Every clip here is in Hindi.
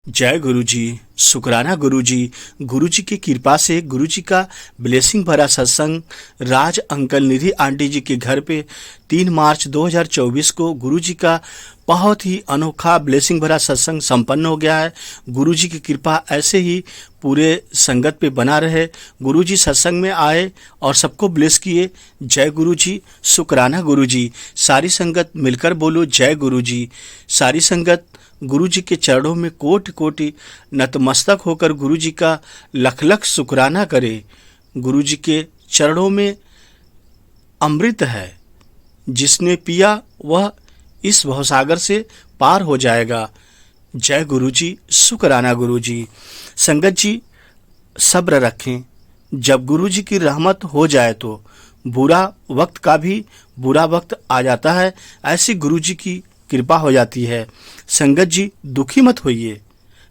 जय गुरु जी। शुक्राना गुरु जी। गुरु जी की कृपा से गुरु जी का ब्लेसिंग भरा सत्संग राज अंकल निधि आंटी जी के घर पे 3 मार्च 2024 को गुरु जी का बहुत ही अनोखा ब्लेसिंग भरा सत्संग संपन्न हो गया है। गुरु जी की कृपा ऐसे ही पूरे संगत पे बना रहे। गुरु जी सत्संग में आए और सबको ब्लेस किए। जय गुरु जी। शुक्राना गुरु जी। सारी संगत मिलकर बोलो जय गुरु जी। सारी संगत गुरु जी के चरणों में कोटि कोटि नतमस्तक होकर गुरु जी का लख लख शुक्राना करे। गुरु जी के चरणों में अमृत है, जिसने पिया वह इस भवसागर से पार हो जाएगा। जय गुरु जी। शुक्राना गुरु जी। संगत जी सब्र रखें। जब गुरु जी की रहमत हो जाए तो बुरा वक्त का भी बुरा वक्त आ जाता है, ऐसी गुरु जी की कृपा हो जाती है। संगत जी दुखी मत होइए,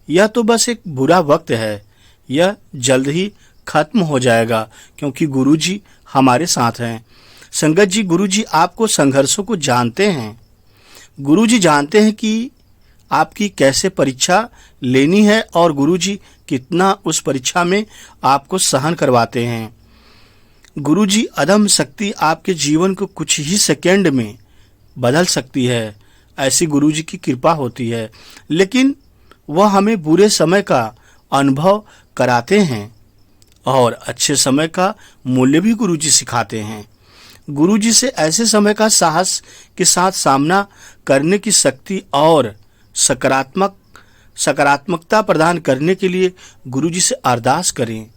यह तो बस एक बुरा वक्त है, यह जल्द ही खत्म हो जाएगा क्योंकि गुरु जी हमारे साथ हैं। संगत जी गुरु जी आपको संघर्षों को जानते हैं। गुरु जी जानते हैं कि आपकी कैसे परीक्षा लेनी है और गुरु जी कितना उस परीक्षा में आपको सहन करवाते हैं। गुरु जी अदम्य शक्ति आपके जीवन को कुछ ही सेकंड में बदल सकती है, ऐसी गुरु जी की कृपा होती है। लेकिन वह हमें बुरे समय का अनुभव कराते हैं और अच्छे समय का मूल्य भी गुरु जी सिखाते हैं। गुरु जी से ऐसे समय का साहस के साथ सामना करने की शक्ति और सकारात्मकता प्रदान करने के लिए गुरु जी से अरदास करें।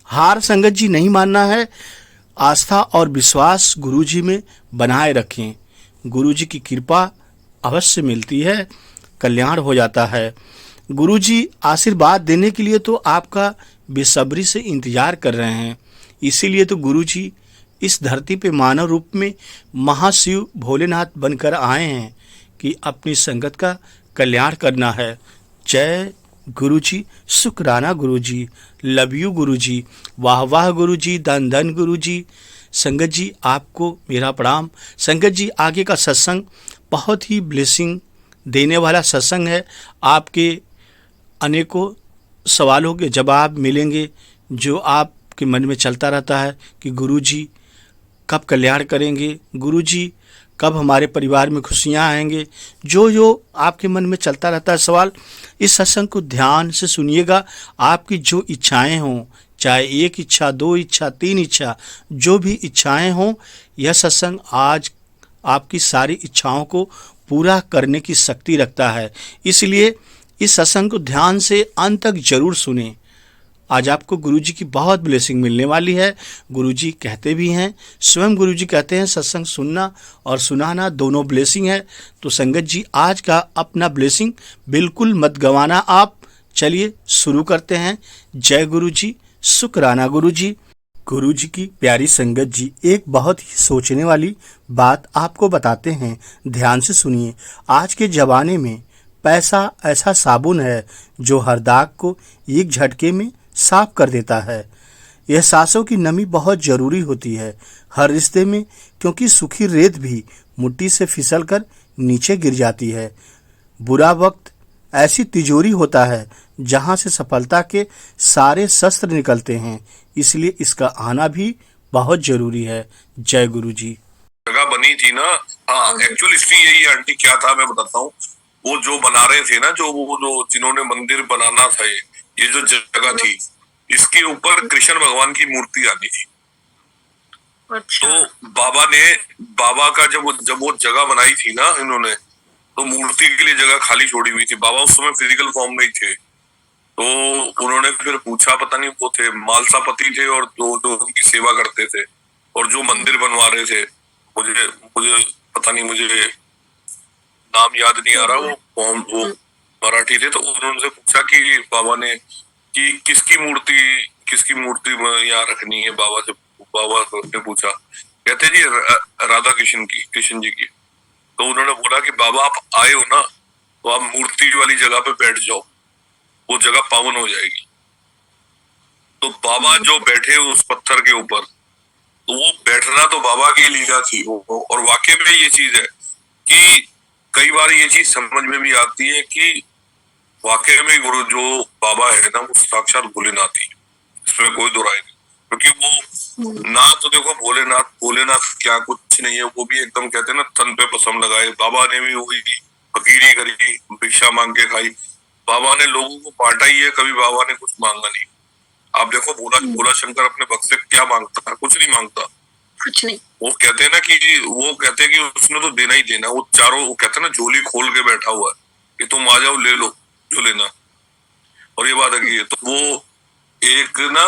हार संगत जी नहीं मानना है, आस्था और विश्वास गुरु जी में बनाए रखें। गुरु जी की कृपा अवश्य मिलती है, कल्याण हो जाता है। गुरु जी आशीर्वाद देने के लिए तो आपका बेसब्री से इंतजार कर रहे हैं। इसीलिए तो गुरु जी इस धरती पे मानव रूप में महाशिव भोलेनाथ बनकर आए हैं कि अपनी संगत का कल्याण करना है। जय गुरु जी। शुक्राना गुरु जी। लव यू गुरु जी। वाह वाह गुरु जी। धन धन गुरु जी। संगत जी आपको मेरा प्रणाम। संगत जी आगे का सत्संग बहुत ही ब्लेसिंग देने वाला सत्संग है। आपके अनेकों सवालों के जवाब मिलेंगे जो आपके मन में चलता रहता है कि गुरु जी कब कल्याण करेंगे, गुरु जी कब हमारे परिवार में खुशियाँ आएंगे। जो जो आपके मन में चलता रहता है सवाल, इस सत्संग को ध्यान से सुनिएगा। आपकी जो इच्छाएं हों, चाहे एक इच्छा, 2 इच्छा, 3 इच्छा, जो भी इच्छाएं हों, यह सत्संग आज आपकी सारी इच्छाओं को पूरा करने की शक्ति रखता है। इसलिए इस सत्संग को ध्यान से अंत तक जरूर सुने। आज आपको गुरु जी की बहुत ब्लेसिंग मिलने वाली है। गुरु जी कहते भी हैं, स्वयं गुरु जी कहते हैं सत्संग सुनना और सुनाना दोनों ब्लेसिंग है। तो संगत जी आज का अपना ब्लेसिंग बिल्कुल मत गंवाना आप। चलिए शुरू करते हैं। जय गुरु जी। शुक्राना गुरु जी। गुरु जी की प्यारी संगत जी एक बहुत ही सोचने वाली बात आपको बताते हैं, ध्यान से सुनिए। आज के ज़माने में पैसा ऐसा साबुन है जो हर दाग को एक झटके में साफ कर देता है। यह सांसों की नमी बहुत ज़रूरी होती है हर रिश्ते में, क्योंकि सूखी रेत भी मुट्ठी से फिसलकर नीचे गिर जाती है। बुरा वक्त ऐसी तिजोरी होता है जहां से सफलता के सारे शस्त्र निकलते हैं, इसलिए इसका आना भी बहुत जरूरी है। जय गुरु जी। जगह बनी थी ना, हाँ एक्चुअल हिस्ट्री यही है आंटी। क्या था मैं बताता हूँ। वो जो बना रहे थे ना, जो जिन्होंने मंदिर बनाना था, ये जो जगह थी, इसके ऊपर कृष्ण भगवान की मूर्ति आनी थी। अच्छा। तो बाबा का जब वो जगह बनाई थी ना इन्होंने, तो मूर्ति के लिए जगह खाली छोड़ी हुई थी। बाबा उस समय फिजिकल फॉर्म में ही थे। तो उन्होंने फिर पूछा, पता नहीं वो थे मालसापति थे और जो उनकी सेवा करते थे और जो मंदिर बनवा रहे थे, मुझे मुझे पता नहीं, मुझे नाम याद नहीं आ रहा। वो मराठी थे। तो उन्होंने पूछा कि बाबा ने कि किसकी मूर्ति यहाँ रखनी है। बाबा ने पूछा, कहते जी राधा कृष्ण जी की। तो उन्होंने बोला कि बाबा आप आए हो ना, तो आप मूर्ति वाली जगह पे बैठ जाओ, वो जगह पावन हो जाएगी। तो बाबा जो बैठे उस पत्थर के ऊपर, तो वो बैठना तो बाबा की लीला थी। और वाकई में ये चीज है कि कई बार ये चीज समझ में भी आती है कि वाकई में गुरु जो बाबा है ना वो साक्षात भोलेनाथ ही, इसमें कोई दो राय नहीं। क्योंकि वो ना तो देखो भोलेनाथ भोलेनाथ क्या कुछ नहीं है, वो भी एकदम कहते हैं ना तन पे पसम लगाए। बाबा ने भी वही फकीरी करी, भिक्षा मांग के खाई, बाबा ने लोगों को बांटा ही है, कभी बाबा ने कुछ मांगा नहीं। आप देखो भोला भोला शंकर अपने भक्त से क्या मांगता है, कुछ नहीं मांगता, कुछ नहीं। वो कहते हैं ना कि वो कहते हैं कि उसने तो देना ही देना, वो चारों वो कहते हैं ना झोली खोल के बैठा हुआ है कि तुम आ जाओ ले लो जो लेना। और ये बात है तो वो एक ना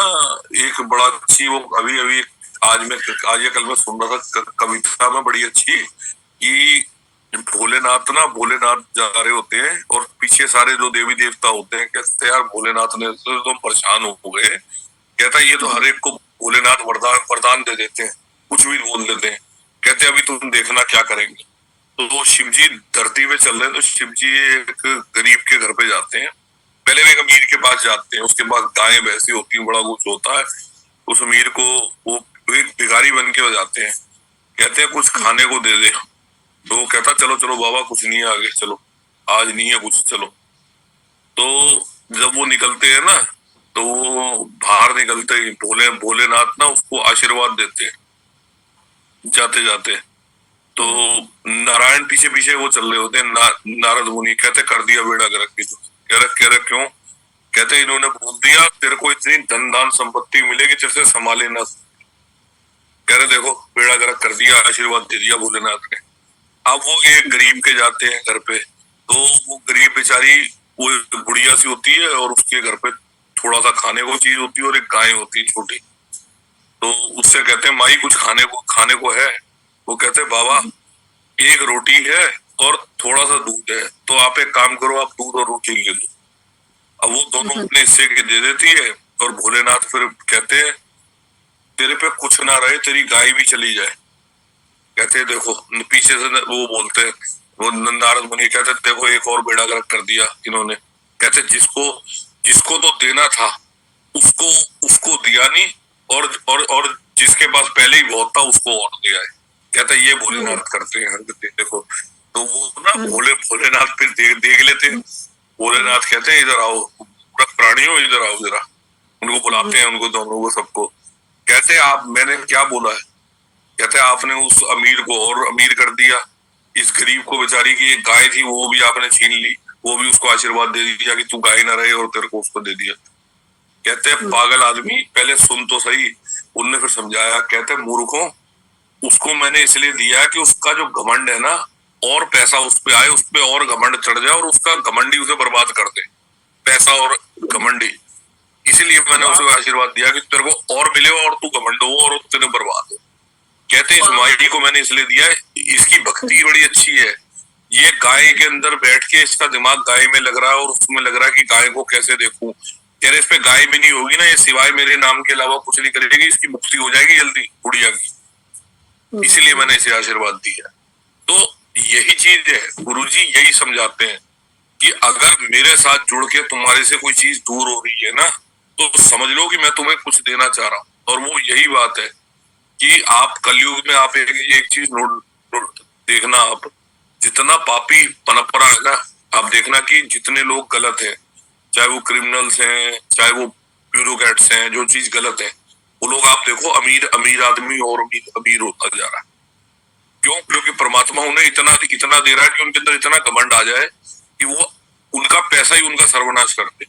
एक बड़ा अच्छी वो अभी अभी आज या कल मैं सुन रहा था कविता में बड़ी अच्छी कि भोलेनाथ ना भोलेनाथ जा रहे होते हैं और पीछे सारे जो देवी देवता होते हैं कहते हैं यार भोलेनाथ ने तो परेशान हो गए, कहता है ये तो हर एक को भोलेनाथ वरदान वरदान दे देते हैं, कुछ भी बोल देते हैं, कहते हैं अभी तुम देखना क्या करेंगे। तो वो शिव जी धरती पे चल रहे हैं, तो शिव जी एक गरीब के घर पे जाते हैं, पहले भी एक अमीर के पास जाते हैं, उसके बाद गायें भैंसी होती हैं, बड़ा कुछ होता है, उस अमीर को वो एक भिखारी बन के जाते हैं, कहते हैं कुछ खाने को दे दे, तो वो कहता चलो चलो बाबा कुछ नहीं है आगे चलो, आज नहीं है कुछ चलो। तो जब वो निकलते हैं ना तो वो बाहर निकलते ही भोलेनाथ ना उसको आशीर्वाद देते हैं जाते जाते। तो नारायण पीछे पीछे वो चल रहे होते हैं, नारद मुनि कहते कर दिया बेड़ा गर्क की, कह रहे क्यों, कहते इन्होंने बोल दिया तेरे को इतनी धन दान संपत्ति मिलेगी तेरे से संभाले ना, कह रहे देखो बेड़ा गर्क कर दिया, आशीर्वाद दे दिया भोलेनाथ ने। अब वो एक गरीब के जाते हैं घर पे, तो वो गरीब बेचारी वो बुढ़िया सी होती है और उसके घर पे थोड़ा सा खाने को चीज होती है और एक गाय होती है छोटी, तो उससे कहते हैं माई कुछ खाने को है, वो कहते हैं बाबा एक रोटी है और थोड़ा सा दूध है, तो आप एक काम करो आप दूध और रोटी ले लो। अब वो दोनों अपने हिस्से के दे देती है और भोलेनाथ फिर कहते हैं तेरे पे कुछ ना रहे तेरी गाय भी चली जाए, कहते देखो पीछे से वो बोलते हैं वो नारद मुनि कहते देखो एक और बेड़ा गर्क कर दिया इन्होंने, कहते जिसको जिसको तो देना था उसको उसको दिया नहीं और जिसके पास पहले ही बहुत था उसको और दिया है, कहता ये भोलेनाथ करते हैं हरकतें देखो। तो वो ना भोलेनाथ फिर देख लेते हैं, भोलेनाथ कहते हैं इधर आओ प्राणियों इधर आओ जरा, उनको बुलाते हैं उनको दोनों को सबको, कहते आप मैंने क्या बोला है, कहते आपने उस अमीर को और अमीर कर दिया, इस गरीब को बेचारी की एक गाय थी वो भी आपने छीन ली, वो भी उसको आशीर्वाद दे दिया कि तू गाय ना रहे और तेरे को उसको दे दिया। कहते हैं पागल आदमी पहले सुन तो सही, उनने फिर समझाया, कहते मूर्खों उसको मैंने इसलिए दिया कि उसका जो घमंड है ना और पैसा उस पे आए, उस पे और घमंड चढ़ जाए और उसका घमंडी उसे बर्बाद कर दे, पैसा और घमंडी, इसीलिए मैंने उसे आशीर्वाद दिया कि तेरे को और मिले और तू घमंड हो और तेरे बर्बाद हो। कहते इस माई को मैंने इसलिए दिया है इसकी भक्ति बड़ी अच्छी है, ये गाय के अंदर बैठ के इसका दिमाग गाय में लग रहा है और उसमें लग रहा है कि गाय को कैसे देखूं, कह रहे इस पे गाय भी नहीं होगी ना ये सिवाय मेरे नाम के अलावा कुछ नहीं करेगी, इसकी मुक्ति हो जाएगी जल्दी बुढ़िया की, इसीलिए मैंने इसे आशीर्वाद दिया। तो यही चीज है गुरुजी यही समझाते हैं कि अगर मेरे साथ जुड़ के तुम्हारे से कोई चीज दूर हो रही है ना तो समझ लो कि मैं तुम्हें कुछ देना चाह रहा हूँ, और वो यही बात है कि आप कलयुग में आप एक चीज नोट देखना, आप जितना पापी पनप रहा है ना, आप देखना कि जितने लोग गलत हैं, चाहे वो क्रिमिनल्स हैं चाहे वो ब्यूरोक्रेट्स हैं, जो चीज गलत है वो लोग आप देखो अमीर अमीर आदमी और अमीर होता जा रहा है, क्यों, क्योंकि परमात्मा उन्हें इतना इतना दे रहा है कि उनके अंदर इतना घमंड आ जाए कि वो उनका पैसा ही उनका सर्वनाश कर दे,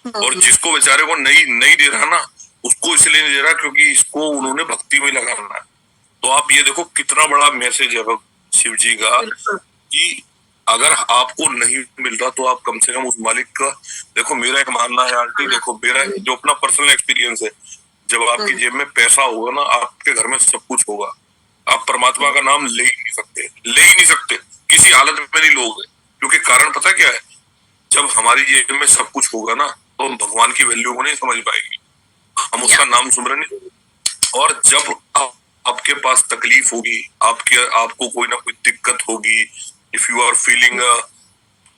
और जिसको बेचारे को नहीं दे रहा ना उसको इसलिए नहीं दे रहा क्योंकि इसको उन्होंने भक्ति में लगाना है। तो आप ये देखो कितना बड़ा मैसेज है शिव जी का कि अगर आपको नहीं मिल रहा तो आप कम से कम उस मालिक का देखो। मेरा एक मानना है आंटी, देखो मेरा जो अपना पर्सनल एक्सपीरियंस है, जब आपकी जेब में पैसा होगा ना आपके घर में सब कुछ होगा, आप परमात्मा का नाम ले ही नहीं सकते किसी हालत में नहीं लोगे, क्योंकि कारण पता क्या है, जब हमारी जेब में सब कुछ होगा ना तो हम भगवान की वैल्यू को नहीं समझ पाएंगे, हम उसका नाम सुमरन नहीं करेंगे, और जब आपके पास तकलीफ होगी, आपको कोई ना कोई दिक्कत होगी, if you are feeling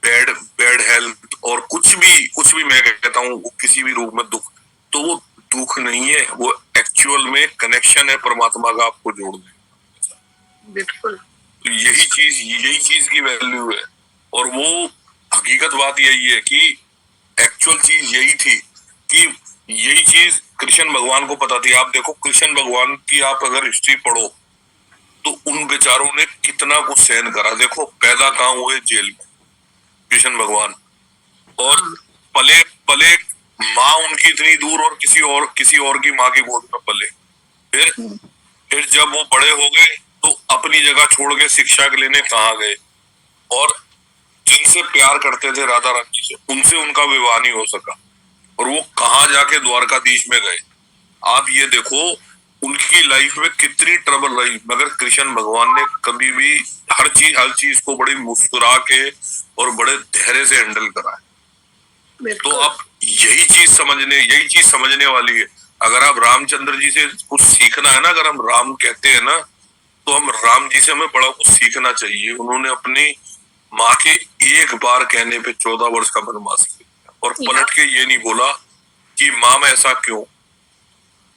bad health और कुछ भी मैं कहता हूँ किसी भी रूप में दुख, तो वो दुख नहीं है, वो एक्चुअल में कनेक्शन है परमात्मा का आपको जोड़ने। बिल्कुल, तो यही चीज की वैल्यू है, और वो हकीकत बात यही है कि एक्चुअल चीज यही थी कि यही चीज कृष्ण भगवान को पता थी। आप देखो कृष्ण भगवान की आप अगर हिस्ट्री पढ़ो तो उन बेचारों ने कितना कुछ सहन करा। देखो पैदा कहाँ हुए, जेल में, कृष्ण भगवान, और पले पले माँ उनकी इतनी दूर और किसी और की माँ की गोद में पले। फिर जब वो बड़े हो गए तो अपनी जगह छोड़ के शिक्षा के लेने कहाँ गए, और जिनसे प्यार करते थे राधा रानी से, उनसे उनका विवाह नहीं हो सका, और वो कहाँ जाके द्वारकाधीश में गए। आप ये देखो उनकी लाइफ में कितनी ट्रबल रही, मगर कृष्ण भगवान ने कभी भी हर चीज को बड़ी मुस्कुरा के और बड़े धैर्य से हैंडल करा है। तो अब यही चीज समझने वाली है। अगर आप रामचंद्र जी से कुछ सीखना है ना, अगर हम राम कहते हैं ना, तो हम राम जी से हमें बड़ा कुछ सीखना चाहिए। उन्होंने अपनी माँ के एक बार कहने पे 14 वर्ष का वनवास किया और पलट के ये नहीं बोला कि माँ मैं ऐसा क्यों।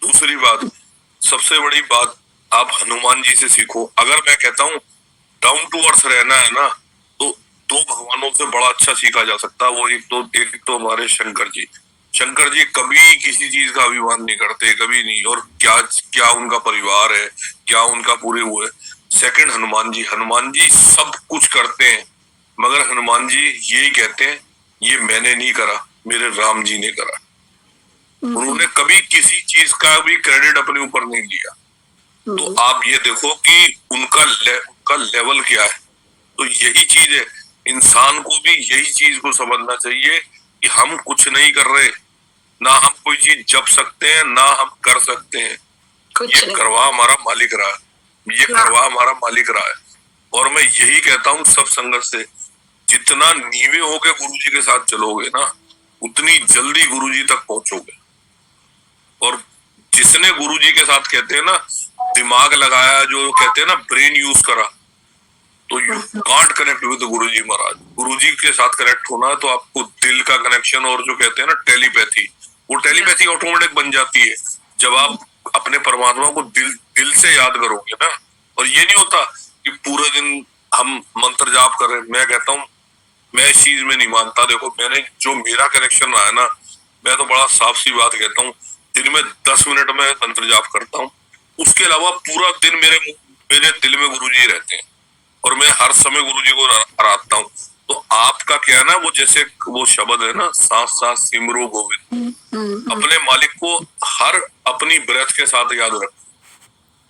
दूसरी बात, सबसे बड़ी बात, आप हनुमान जी से सीखो। अगर मैं कहता हूँ डाउन टू अर्थ रहना है ना, तो दो भगवानों से बड़ा अच्छा सीखा जा सकता है। वो एक तो हमारे शंकर जी कभी किसी चीज का अभिमान नहीं करते, कभी नहीं। और क्या क्या उनका परिवार है, क्या उनका पूरे वो है। सेकंड हनुमान जी सब कुछ करते हैं, मगर हनुमान जी यही कहते हैं ये मैंने नहीं करा, मेरे राम जी ने करा। उन्होंने कभी किसी चीज का भी क्रेडिट अपने ऊपर नहीं लिया। तो आप ये देखो कि उनका लेवल क्या है। तो यही चीज है, इंसान को भी यही चीज को समझना चाहिए कि हम कुछ नहीं कर रहे, ना हम कोई चीज जप सकते हैं, ना हम कर सकते हैं। ये करवा हमारा मालिक रहा है, ये करवा हमारा मालिक रहा है। और मैं यही कहता हूँ सब संगत से, जितना नीवे होके गुरुजी के साथ चलोगे ना, उतनी जल्दी गुरुजी तक पहुंचोगे। और जिसने गुरुजी के साथ कहते हैं ना दिमाग लगाया, जो कहते हैं ना ब्रेन यूज करा, तो यू कांट कनेक्ट विद गुरुजी महाराज। गुरुजी के साथ कनेक्ट होना है तो आपको दिल का कनेक्शन, और जो कहते हैं ना टेलीपैथी, वो टेलीपैथी ऑटोमेटिक बन जाती है जब आप अपने परमात्मा को दिल से याद करोगे ना। और ये नहीं होता कि पूरे दिन हम मंत्र जाप कर रहे हैं। मैं कहता हूँ मैं इस चीज में नहीं मानता। देखो मैंने जो मेरा कनेक्शन रहा है ना, मैं तो बड़ा साफ सी बात कहता हूँ, दिन में 10 मिनट में मंत्र जाप करता हूँ। उसके अलावा पूरा दिन मेरे दिल में गुरुजी रहते हैं और मैं हर समय गुरुजी को आराधता हूँ। तो आपका क्या है ना, वो जैसे वो शब्द है ना, साथ साथ सिमरो गोविंद, अपने मालिक को हर अपनी ब्रेथ के साथ याद रखो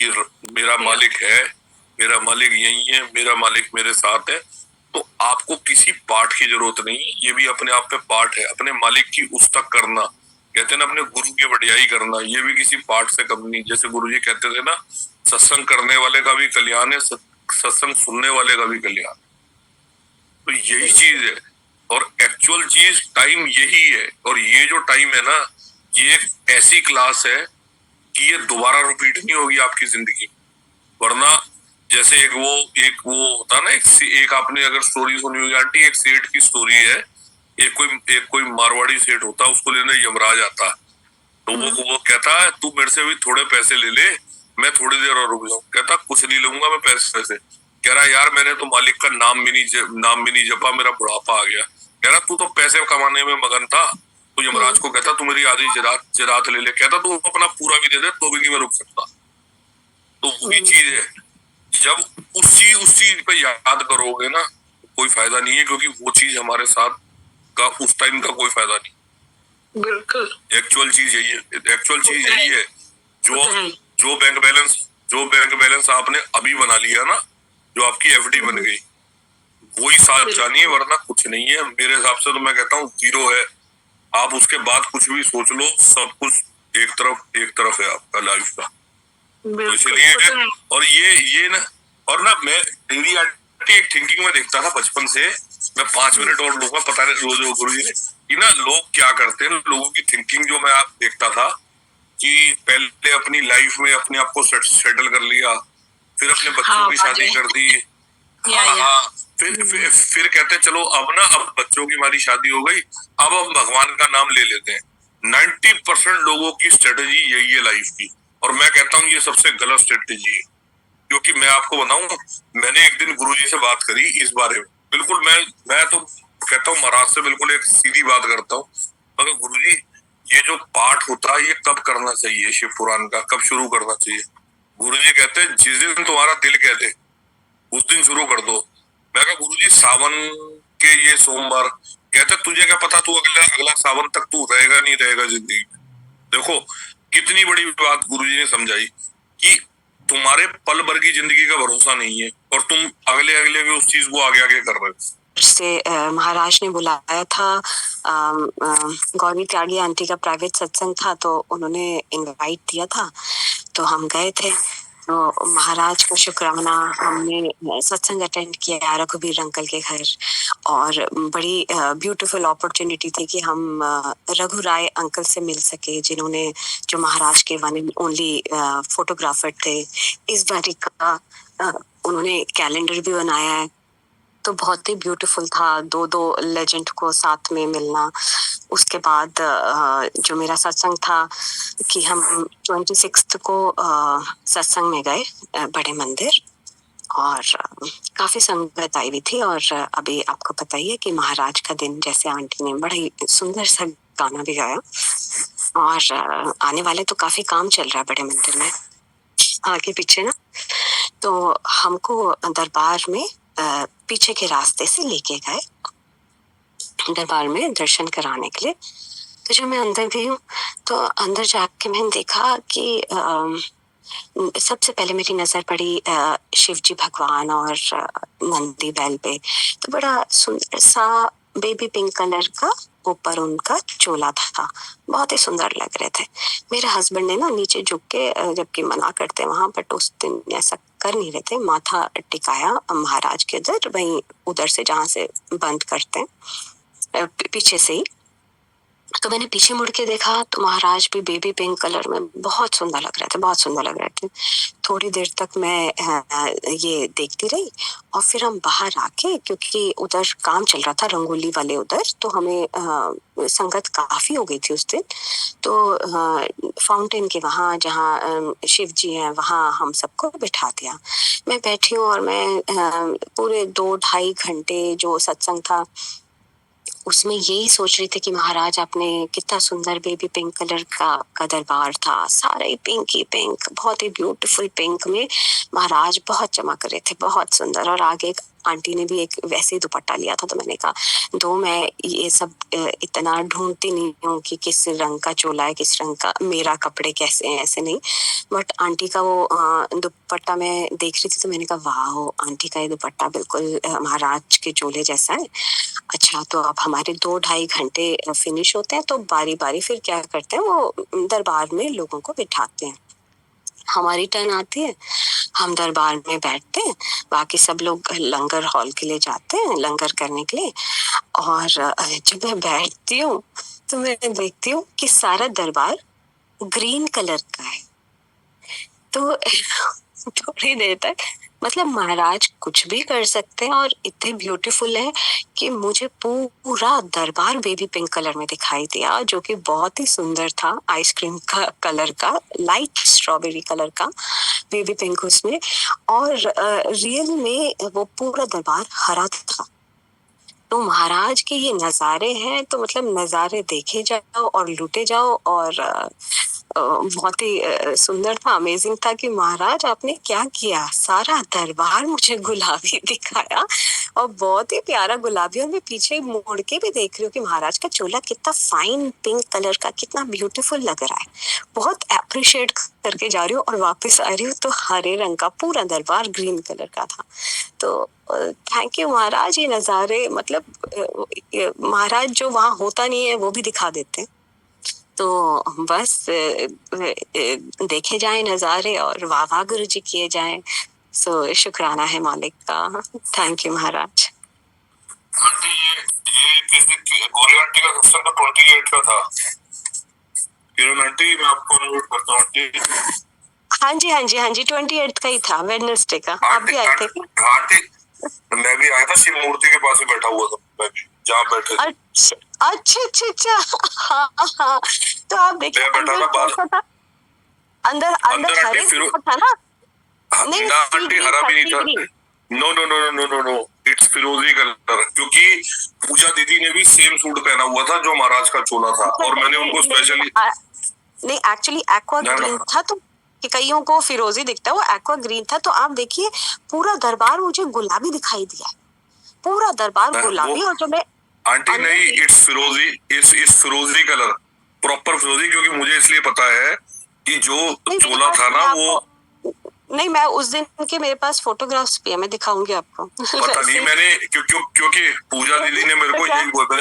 कि मेरा मालिक है, मेरा मालिक यही है, मेरा मालिक मेरे साथ है। तो आपको किसी पाठ की जरूरत नहीं, ये भी अपने आप में पाठ है। अपने मालिक की उस्तक करना, कहते हैं ना अपने गुरु की बढ़ियाई करना, ये भी किसी पाठ से कम नहीं। जैसे गुरुजी कहते थे ना, सत्संग करने वाले का भी कल्याण है, सत्संग सुनने वाले का भी कल्याण। तो यही चीज है, और एक्चुअल चीज टाइम यही है। और ये जो टाइम है ना, ये एक ऐसी क्लास है कि ये दोबारा रिपीट नहीं होगी आपकी जिंदगी। वरना जैसे एक वो होता ना, एक आपने अगर स्टोरी सुनी होगी आंटी, एक सेठ की स्टोरी है। एक कोई मारवाड़ी सेठ होता, उसको लेने यमराज आता, तो वो कहता है तू मेरे से भी थोड़े पैसे ले ले, मैं थोड़ी देर और रुक जाऊं। कहता कुछ नहीं लूंगा मैं पैसे से। कह रहा यार मैंने तो मालिक का नाम भी नहीं जपा, मेरा बुढ़ापा आ गया। कह रहा तू तो पैसे कमाने में मगन था। तो यमराज को कहता तू मेरी आधी जिरात ले ले। कहता तू अपना पूरा भी दे दे तो भी नहीं मैं रुक सकता। तो वही चीज है, जब उस चीज पे याद करोगे ना, कोई फायदा नहीं है, क्योंकि वो चीज हमारे साथ का उस टाइम का कोई फायदा नहीं। बिल्कुल एक्चुअल चीज यही है। जो बैंक बैलेंस आपने अभी बना लिया ना, जो आपकी एफडी बन गई, वही साथ जानिए, वरना कुछ नहीं है। मेरे हिसाब से तो मैं कहता हूँ जीरो है। आप उसके बाद कुछ भी सोच लो, सब कुछ एक तरफ है आपका लाइफ का। तो इसलिए और ये ना, और ना मैं मेरी एक थिंकिंग में देखता था बचपन से। मैं 5 मिनट और लूंगा, पता नहीं रोज गुरुजी ने कि ना लोग क्या करते हैं, लोगों की थिंकिंग जो मैं आप देखता था कि पहले अपनी लाइफ में अपने आप को सेटल कर लिया, फिर अपने बच्चों की शादी कर दी। हाँ, फिर कहते चलो अब बच्चों की हमारी शादी हो गई, अब हम भगवान का नाम ले लेते हैं। 90% लोगों की स्ट्रेटेजी यही है लाइफ की, और मैं कहता हूँ ये सबसे गलत स्ट्रेटेजी है। क्योंकि मैं आपको बताऊं, मैंने एक दिन गुरुजी से बात करी इस बारे में। बिल्कुल मैं तो कहता हूँ महाराज से बिल्कुल एक सीधी बात करता हूँ, मगर गुरुजी ये जो पाठ होता है ये कब करना चाहिए, शिव पुराण का कब शुरू करना चाहिए? गुरुजी कहते हैं जिस दिन तुम्हारा दिल कहते उस दिन शुरू कर दो। मैं कहा गुरुजी सावन के ये सोमवार, कहते तुझे क्या पता तू अगला अगला सावन तक तू रहेगा नहीं रहेगा जिंदगी में। देखो कितनी बड़ी बात गुरुजी ने समझाई कि तुम्हारे पल भर की जिंदगी का भरोसा नहीं है और तुम अगले अगले भी उस चीज को आगे आगे कर रहे हो। से महाराज ने बुलाया था, गौरी त्यागी आंटी का प्राइवेट सत्संग था तो उन्होंने इनवाइट दिया था, तो हम गए थे। तो महाराज का शुक्राना, हमने सत्संग अटेंड किया रघुबीर अंकल के घर, और बड़ी ब्यूटीफुल अपॉर्चुनिटी थी कि हम रघु राय अंकल से मिल सके, जिन्होंने जो महाराज के वन एंड ओनली फोटोग्राफर थे। इस बारी का उन्होंने कैलेंडर भी बनाया है, तो बहुत ही ब्यूटीफुल था दो लेजेंड को साथ में मिलना। उसके बाद जो मेरा सत्संग था कि हम 26 को सत्संग में गए बड़े मंदिर, और काफी संगत आई हुई थी। और अभी आपको पता ही है कि महाराज का दिन, जैसे आंटी ने बड़ा ही सुंदर सा गाना भी गाया, और आने वाले तो काफी काम चल रहा है बड़े मंदिर में आगे पीछे ना, तो हमको दरबार में पीछे के रास्ते से लेके गए दरबार में दर्शन कराने के लिए। तो जब मैं अंदर गई हूँ तो अंदर जाके मैंने देखा कि सबसे पहले मेरी नजर पड़ी शिव जी भगवान और नंदी बैल पे। तो बड़ा सुंदर सा बेबी पिंक कलर का ऊपर उनका चोला था, बहुत ही सुंदर लग रहे थे। मेरे हस्बैंड ने ना नीचे झुक के, जबकि मना करते वहां, बट उस दिन ऐसा कर नहीं रहे थे, माथा टिकाया महाराज के उधर, वहीं उधर से जहां से बंद करते हैं पीछे से ही। तो मैंने पीछे मुड़ के देखा तो महाराज भी बेबी पिंक कलर में बहुत सुंदर लग रहे थे, बहुत सुंदर लग रहे थे। थोड़ी देर तक मैं ये देखती रही, और फिर हम बाहर आके, क्योंकि उधर काम चल रहा था रंगोली वाले उधर, तो हमें संगत काफी हो गई थी उस दिन। तो फाउंटेन के वहाँ जहाँ शिव जी हैं वहाँ हम सबको बिठा दिया। मैं बैठी हूँ और मैं पूरे 2-2.5 घंटे जो सत्संग था उसमें यही सोच रही थी कि महाराज आपने कितना सुंदर बेबी पिंक कलर का दरबार था, सारे पिंक ही पिंक, बहुत ही ब्यूटीफुल पिंक में महाराज बहुत चमक रहे थे, बहुत सुंदर। और आगे आंटी ने भी एक वैसे ही दुपट्टा लिया था, तो मैंने कहा दो, मैं ये सब इतना ढूंढती नहीं हूँ कि किस रंग का चोला है, किस रंग का, मेरा कपड़े कैसे हैं, ऐसे नहीं। बट आंटी का वो दुपट्टा मैं देख रही थी, तो मैंने कहा वाह, आंटी का ये दुपट्टा बिल्कुल महाराज के चोले जैसा है। अच्छा, तो अब हमारे 2-2.5 घंटे फिनिश होते हैं, तो बारी बारी फिर क्या करते हैं, वो दरबार में लोगों को बिठाते हैं। हमारी टर्न आती है, हम दरबार में बैठते हैं, बाकी सब लोग लंगर हॉल के लिए जाते हैं लंगर करने के लिए। और जब मैं बैठती हूँ तो मैं देखती हूँ कि सारा दरबार ग्रीन कलर का है। तो थोड़ी देर तक, मतलब महाराज कुछ भी कर सकते हैं, और इतने ब्यूटीफुल है कि मुझे पूरा दरबार बेबी पिंक कलर में दिखाई दिया, जो कि बहुत ही सुंदर था। आइसक्रीम का कलर का, लाइट स्ट्रॉबेरी कलर का बेबी पिंक उसमें, और रियल में वो पूरा दरबार हरा था। तो महाराज के ये नजारे हैं, तो मतलब नजारे देखे जाओ और लूटे जाओ। और बहुत ही सुंदर था, अमेजिंग था कि महाराज आपने क्या किया, सारा दरबार मुझे गुलाबी दिखाया, और बहुत ही प्यारा गुलाबी। और मैं पीछे मुड़ के भी देख रही हूँ कि महाराज का चोला कितना फाइन पिंक कलर का, कितना ब्यूटीफुल लग रहा है। बहुत अप्रिशिएट करके जा रही हूँ, और वापस आ रही हूँ तो हरे रंग का पूरा दरबार ग्रीन कलर का था। तो थैंक यू महाराज, ये नज़ारे, मतलब महाराज जो वहाँ होता नहीं है वो भी दिखा देते हैं। तो बस देखे जाए नज़ारे, और वाह वाह गुरु जी किए जाए। सो शुक्राना है मालिक का। Thank you Maharaj. आंटी ये गौरी आंटी का सत्संग तो 28 का था। किरण आंटी, मैं आपको अनुरोध करता हूँ आंटी। हाँ जी 28 का ही था, वेडनेसडे का। आप भी आए थे क्या? आंटी मैं भी आया था, शिव मूर्ति के पास ही बैठा हुआ था, मैं भी जहाँ बैठे थे। अच्छा हाँ। तो आप देखिए अंदर हरे था ना? नहीं आंटी, हरा भी नहीं था। नो, इट्स फिरोजी कलर, क्योंकि पूजा दीदी ने भी सेम सूट पहना हुआ था जो महाराज का चोला था, और मैंने उनको स्पेशली नहीं, एक्चुअली एक्वा ग्रीन था, तो कि कईयों को फिरोजी दिखता है, वो एक्वा ग्रीन था। तो आप देखिए पूरा दरबार मुझे गुलाबी दिखाई दिया, पूरा दरबार गुलाबी। और जो मैं आंटी नहीं, इट्स फिरोजी, इस फिरोजी कलर, प्रॉपर फिरोजी, क्योंकि मुझे इसलिए पता है कि जो चोला था ना वो, नहीं, मैं उस दिन के मेरे पास फोटोग्राफ्स भी है, मैं दिखाऊंगी आपको। पता नहीं मैंने क्योंकि पूजा दीदी ने मेरे को यही बोला,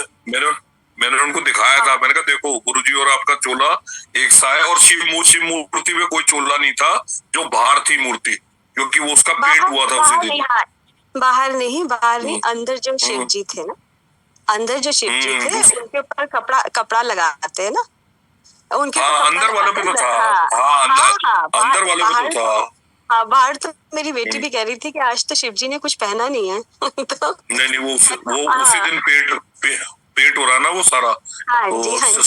मैंने उनको दिखाया था, मैंने कहा देखो गुरुजी और आपका चोला एक सा है, और शिव मूर्ति में कोई चोला नहीं था, जो बाहर थी मूर्ति, क्योंकि वो उसका पेंट हुआ था उसी दिन। बाहर नहीं, अंदर जो शिव जी थे ना, अंदर जो शिव जी थे उनके ऊपर कपड़ा लगाते हैं ना, उनके अंदर वालों पे तो था, अंदर वालों पे तो था। हाँ, बाहर तो मेरी बेटी भी कह रही थी कि आज तो शिव जी ने कुछ पहना नहीं है। तो नहीं, वो उसी दिन पेंट हो रहा ना वो सारा। हाँ जी, हाँ जी।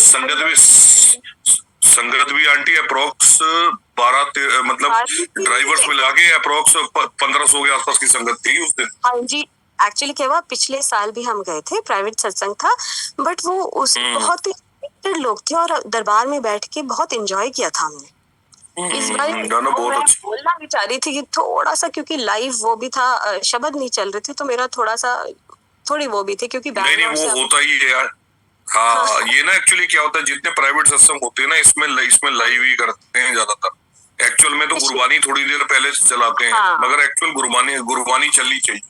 संगत भी आंटी अप्रोक्स 12 मतलब ड्राइवर्स मिला के अप्रोक्स 1500 के आसपास की संगत थी उस दिन। हाँ जी, एक्चुअली क्या हुआ, पिछले साल भी हम गए थे, प्राइवेट सत्संग था, बट वो उस बहुत ही लोग थे और दरबार में बैठ के बहुत एंजॉय किया था हमने। इस बार बोलना भी चाह रही थी कि थोड़ा सा, क्योंकि लाइव वो भी था, शब्द नहीं चल रहे थे, तो मेरा थोड़ी वो भी थी, क्योंकि नहीं वो होता ही है यार। हाँ, ये ना एक्चुअली क्या होता है, जितने प्राइवेट सत्संग होते हैं ना, इसमें लाइव ही करते हैं ज्यादातर। एक्चुअल में तो गुरबानी थोड़ी देर पहले चलाते हैं, मगर एक्चुअल गुरबानी चलनी चाहिए।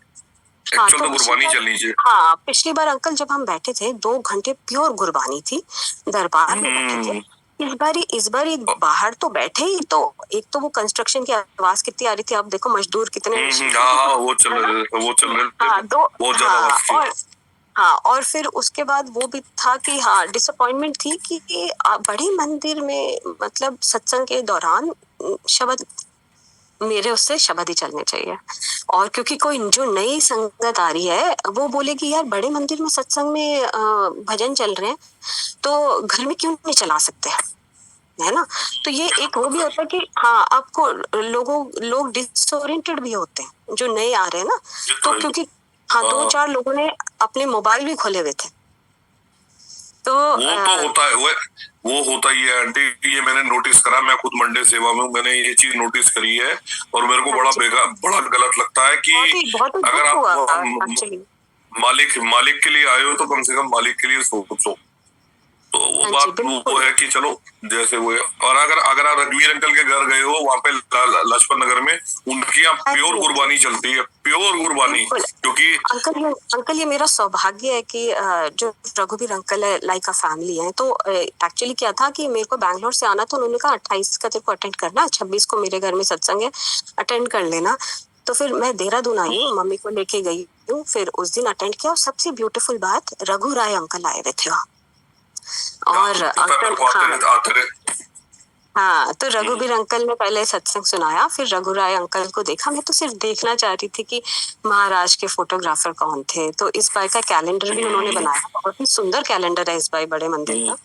एक्चुअल तो गुरबानी चलनी चाहिए। हाँ, पिछली बार अंकल जब हम बैठे थे 2 घंटे प्योर गुरबानी थी, दरबार में बैठे थे। इस बारी बाहर तो बैठे ही, तो एक तो वो कंस्ट्रक्शन की आवाज कितनी आ रही थी, आप देखो मजदूर कितने। वो चल रहे। हाँ, और फिर उसके बाद वो भी था कि हाँ, डिसअपॉइंटमेंट थी कि बड़े मंदिर में मतलब सत्संग के दौरान शब्द, मेरे उससे शब्द ही चलने चाहिए। और क्योंकि कोई जो नई संगत आ रही है वो बोलेगी यार बड़े मंदिर में सत्संग में भजन चल रहे हैं, तो घर में क्यों नहीं चला सकते, है ना। तो ये एक वो भी होता है कि हाँ, आपको लोग डिसोरिएंटेड भी होते हैं जो नए आ रहे हैं ना, तो क्योंकि हाँ 2-4 लोगों ने अपने मोबाइल भी खोले हुए थे, तो वो होता ही है आंटी। ये मैंने नोटिस करा, मैं खुद मंडे सेवा में हूँ, मैंने ये चीज नोटिस करी है, और मेरे को बड़ा गलत लगता है कि अगर आप मालिक के लिए आए हो तो कम से कम मालिक के लिए सोचो। तो वो बात वो है कि चलो जैसे वो है। और अगर आप रघुवीर अंकल के घर गए हो, वहाँ पे लाजपत नगर में उनकी यहाँ प्योर गुरबानी चलती है, प्योर गुरबानी। क्योंकि अंकल ये मेरा सौभाग्य है कि जो रघुवीर अंकल है लाइक अ फैमिली है। तो एक्चुअली क्या था कि मेरे को बैंगलोर से आना, तो उन्होंने कहा 28 का तेरे को अटेंड करना, 26 को मेरे घर में सत्संग है, अटेंड कर लेना। तो फिर मैं देहरादून आई हूँ, मम्मी को लेके गई हूँ, फिर उस दिन अटेंड किया। और सबसे ब्यूटीफुल बात, रघु राय अंकल आए हुए थे वहाँ। और अंकल हाँ, तो रघुवीर अंकल ने पहले सत्संग सुनाया, फिर रघु राय अंकल को देखा। मैं तो सिर्फ देखना चाह रही थी कि महाराज के फोटोग्राफर कौन थे। तो इस बार का कैलेंडर भी उन्होंने बनाया, बहुत ही सुंदर कैलेंडर है इस बार बड़े मंदिर का,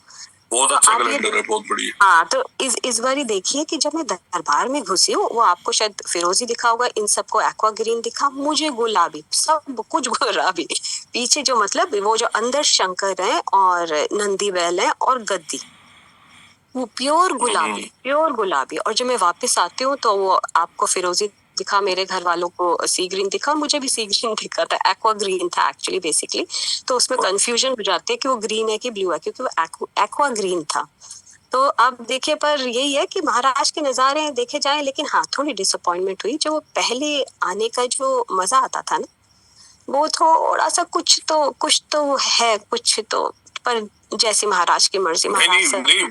बहुत अच्छा कैलेंडर है, बहुत बढ़िया। हाँ, तो इस बारी देखिए कि जब मैं दरबार में घुसी हूँ, वो आपको शायद फिरोजी दिखा होगा, इन सबको एक्वा ग्रीन दिखा, मुझे गुलाबी, सब कुछ गुलाबी। पीछे जो मतलब वो जो अंदर शंकर है और नंदी बैल है और गद्दी, वो प्योर गुलाबी। और जब मैं वापस आती हूँ तो वो आपको फिरोजी दिखा, मेरे घर वालों को सी ग्रीन दिखा, मुझे भी सी ग्रीन दिखा था, एक्वा ग्रीन था एक्चुअली बेसिकली। तो उसमें कंफ्यूजन हो जाती है कि वो ग्रीन है कि ब्लू है, क्योंकि वो एक्वा ग्रीन था। तो अब देखिए, पर यही है कि महाराज के नजारे देखे जाएं, लेकिन हाँ थोड़ी डिसअपॉइंटमेंट हुई। जो पहले आने का जो मजा आता था ना, वो थोड़ा सा कुछ तो है, कुछ तो, पर जैसी महाराज की मर्जी। नहीं,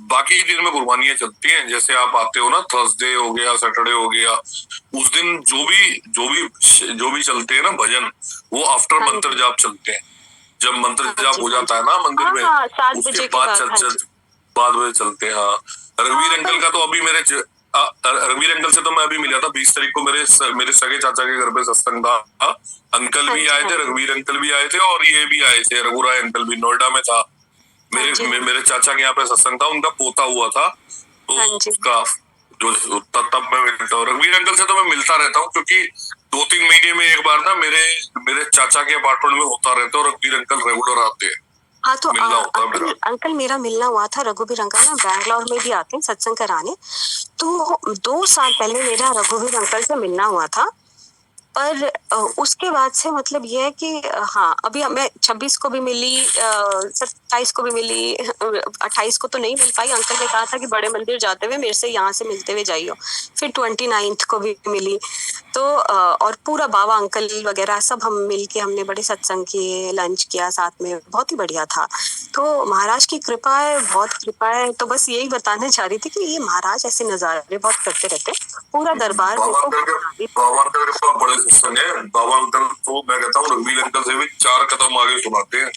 बाकी दिन में कुर्बानियां चलती हैं। जैसे आप आते हो ना, थर्सडे हो गया, सैटरडे हो गया, उस दिन जो भी चलते हैं ना भजन, वो आफ्टर मंत्र जाप चलते हैं। जब मंत्र जाप हो जाता है ना मंदिर में, उसके बाद में चलते हैं। हाँ, रघुवीर अंकल का तो अभी रघुवीर अंकल से तो मैं अभी मिला था 20 तारीख को, मेरे सगे चाचा के घर पे सत्संग था। अंकल भी आए थे, रघुवीर अंकल भी आए थे, और ये भी आए थे, रघु राय अंकल भी नोएडा में था। मेरे चाचा के यहाँ पे सत्संग था, उनका पोता हुआ था, तो उसका जो तब मैं मिलता हूँ रघुवीर अंकल से, तो मैं मिलता रहता हूँ, क्योंकि 2-3 महीने में एक बार ना मेरे चाचा के अपार्टमेंट में होता रहता है, और रघुवीर अंकल रेगुलर आते हैं, हाँ तो मिलना होता है मेरा। अंकल मेरा मिलना हुआ था। रघुवीर अंकल ना बैंगलोर में भी आते हैं सत्संग कराने, तो 2 साल पहले मेरा रघुवीर अंकल से मिलना हुआ था। पर उसके बाद से मतलब ये है कि हाँ, अभी मैं 26 को भी मिली, 27 को भी मिली, 28 को तो नहीं मिल पाई। अंकल ने कहा था कि बड़े मंदिर जाते हुए मेरे से यहाँ से मिलते हुए जाइयो। फिर 29 को भी मिली। तो और पूरा बाबा अंकल वगैरह सब हम मिल के हमने बड़े सत्संग किए, लंच किया साथ में, बहुत ही बढ़िया था। तो महाराज की कृपा है, बहुत कृपा है। तो बस यही बताने चाह रही थी कि ये महाराज ऐसे नजारे बहुत करते रहते, पूरा दरबार बाबा अंकल के पास बड़े सत्संग है। बाबा अंकल तो मैं कहता हूँ रघुवीर अंकल से भी 4 कदम आगे सुनाते हैं।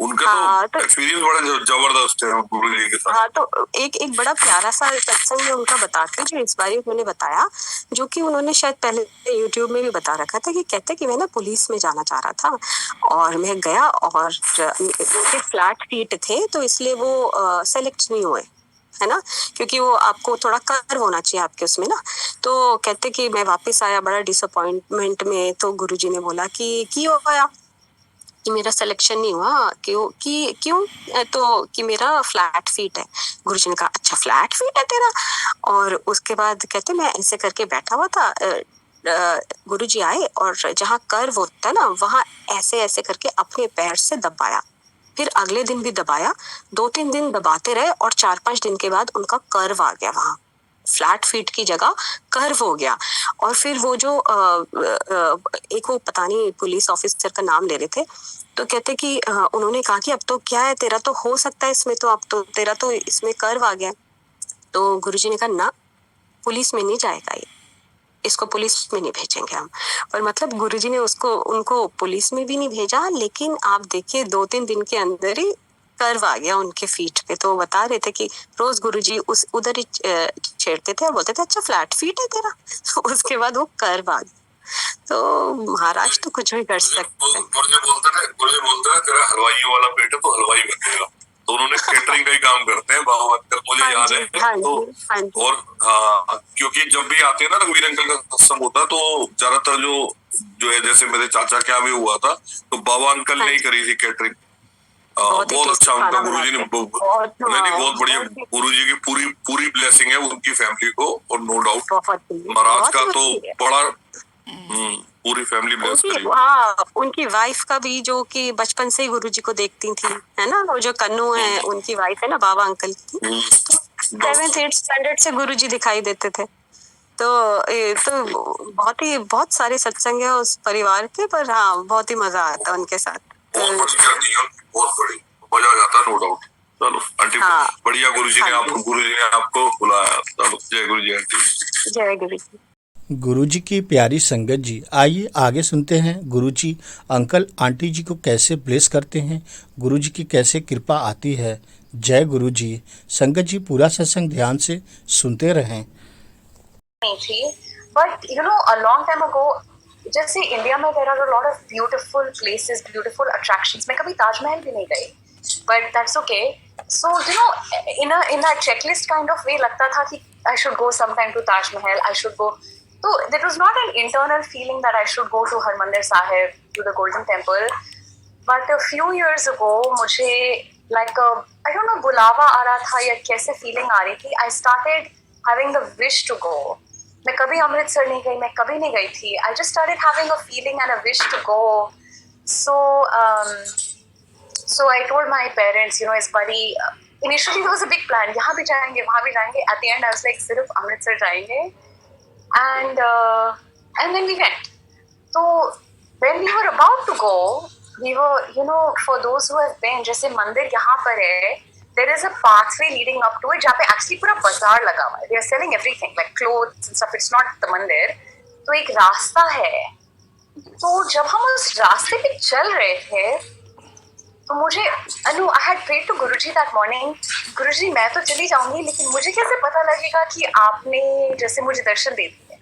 उनके तो एक्सपीरियंस बड़े जबरदस्त है गुरु जी के साथ। हाँ, तो एक बड़ा प्यारा सा सत्संग में उनका बताते, जो इस बार उन्होंने बताया, जो कि उन्होंने शायद पहले यूट्यूब में भी बता रखा था, कि कहते कि मैं ना पुलिस में जाना चाह रहा था, और मैं गया और उनके फ्लैट फीट थे, तो इसलिए वो सेलेक्ट नहीं हुए, है ना, क्योंकि वो आपको थोड़ा कर्व होना चाहिए आपके उसमें ना। तो कहते कि मैं वापस आया बड़ा डिसअपॉइंटमेंट में। तो गुरुजी ने बोला कि क्यों आया, कि मेरा सिलेक्शन नहीं हुआ, क्यों तो कि मेरा फ्लैट फीट है। गुरुजी ने कहा अच्छा फ्लैट फीट है तेरा। और उसके बाद कहते मैं ऐसे करके बैठा हुआ था, गुरुजी आए और जहाँ कर्व होता है ना, वहां ऐसे ऐसे करके अपने पैर से दबाया। फिर अगले दिन भी दबाया, 2-3 दिन दबाते रहे, और 4-5 दिन के बाद उनका कर्व आ गया, वहां फ्लैट फीट की जगह कर्व हो गया। और फिर वो जो एक वो पता नहीं पुलिस ऑफिसर का नाम ले रहे थे, तो कहते कि उन्होंने कहा कि अब तो क्या है, तेरा तो हो सकता है इसमें, तो अब तो तेरा तो इसमें कर्व आ गया। तो गुरुजी ने कहा ना, पुलिस में नहीं जाएगा ये, इसको पुलिस में नहीं भेजेंगे हम। और मतलब गुरुजी ने उनको पुलिस में भी नहीं भेजा, लेकिन आप देखिए 2-3 दिन के अंदर ही कर्व आ गया उनके फीट पे। तो बता रहे थे कि रोज गुरुजी उधर ही छेड़ते थे और बोलते थे अच्छा फ्लैट फीट है तेरा। उसके बाद वो कर्व आ गया। तो महाराज तो कुछ भी कर सकते हैं। गुरुजी बोलते हैं तेरा हलवाई वाला पेट है तो हलवाई बनेगा। तो उन्होंने केटरिंग का ही काम करते हैं बाबा अंकल, मुझे याद है। तो और हाँ, क्योंकि जब भी आते हैं ना रघुवीर अंकल का सत्संग होता है, तो ज्यादातर जो है, जैसे मेरे चाचा क्या भी हुआ था, तो बाबा अंकल ने ही करी थी केटरिंग। बहुत अच्छा उनका गुरुजी ने बहुत बढ़िया। गुरुजी की पूरी पूरी ब्लेसिंग है उनकी फैमिली को, और नो डाउट महाराज का तो बड़ा पूरी फैमिली ब्लेस करी। हाँ, उनकी वाइफ का भी, जो कि बचपन से ही गुरुजी को देखती थी, है ना, वो जो कन्नू है उनकी वाइफ है ना बाबा अंकल की, 7th-8th स्टैंडर्ड से गुरुजी दिखाई देते थे। तो बहुत सारे सत्संग है उस परिवार के, पर हाँ बहुत ही मजा आता है उनके साथ। बहुत बड़ी मजा आ जाता है, नो डाउट। चलो आंटी, बढ़िया गुरुजी ने आपको बुलाया। चलो जय गुरु जी आंटी। जय गुरु जी। गुरुजी की प्यारी संगत जी, आइए आगे सुनते हैं गुरुजी अंकल आंटी जी को कैसे ब्लेस करते हैं, गुरुजी की कैसे कृपा आती है। जय गुरुजी। संगत जी पूरा सत्संग ध्यान से सुनते रहें। But you know a long time ago, जैसे इंडिया में there are a lot of beautiful places, beautiful attractions. मैं कभी ताजमहल भी नहीं गई, but that's okay. So you know in a checklist kind of way लगता था कि I should go sometime to Taj Mahal, I should go. So there was not an internal feeling that I should go to Harmandir Sahib, to the Golden Temple. But a few years ago, मुझे like I don't know बुलावा आ रहा था या कैसे feeling आ रही थी. I started having the wish to go. मैं कभी अमृतसर नहीं गई, मैं कभी नहीं गई थी. I just started having a feeling and a wish to go. So I told my parents, you know, इस बारी initially there was a big plan. यहाँ भी जाएंगे, वहाँ भी जाएंगे. At the end, I was like सिर्फ अमृतसर जाएंगे. And then we went. So when we were about to go, we were, you know, for those who have been, जैसे मंदिर यहाँ पर है, there is a pathway leading up to it, जहाँ पे actually पूरा बाजार लगा हुआ है. They are selling everything like clothes and stuff. It's not the मंदिर. तो एक रास्ता है. तो जब हम उस रास्ते पे चल रहे थे, तो मुझे I had prayed to Guruji that morning. गुरुजी मैं तो चली जाऊंगी, लेकिन मुझे कैसे पता लगेगा कि आपने जैसे मुझे दर्शन दे दिए,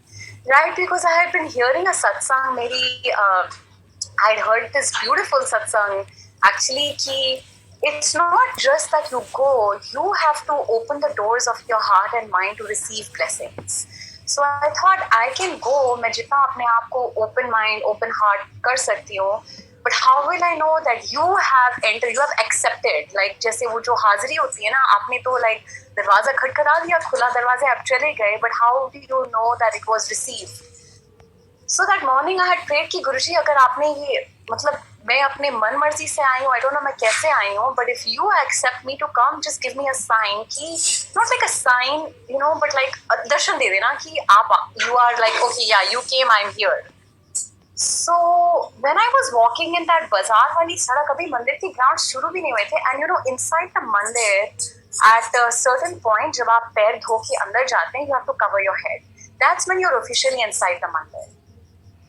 right? Because I had been hearing a satsang, मेरी I had heard this beautiful satsang actually कि it's not just that you go, you have to open the doors of your heart and mind to receive blessings. So I thought I can go, मैं जितना अपने आप को open mind, open heart कर सकती हूँ, but how will I know that you have entered, you have accepted? Like जैसे वो जो हाजिरी होती है ना, आपने तो like दरवाजा खटखटा दिया, खुला दरवाजा, आप चले गए, but how do you know that it was received? So that morning I had prayed कि गुरुजी अगर आपने ये मतलब मैं अपने मन मर्जी से आई हूँ, I don't know मैं कैसे आई हूँ, but if you accept me to come, just give me a sign कि not like a sign, you know, but like दर्शन दे देना कि आप you are like okay yeah you came, I'm here. So when I was walking in that बाजार वाली सड़क, अभी मंदिर की ग्राउंड शुरू भी नहीं हुए थे, and you know inside the मंदिर at a certain point जब आप पैर धो के अंदर जाते हैं, you have to cover your head. That's when you're officially inside the मंदिर.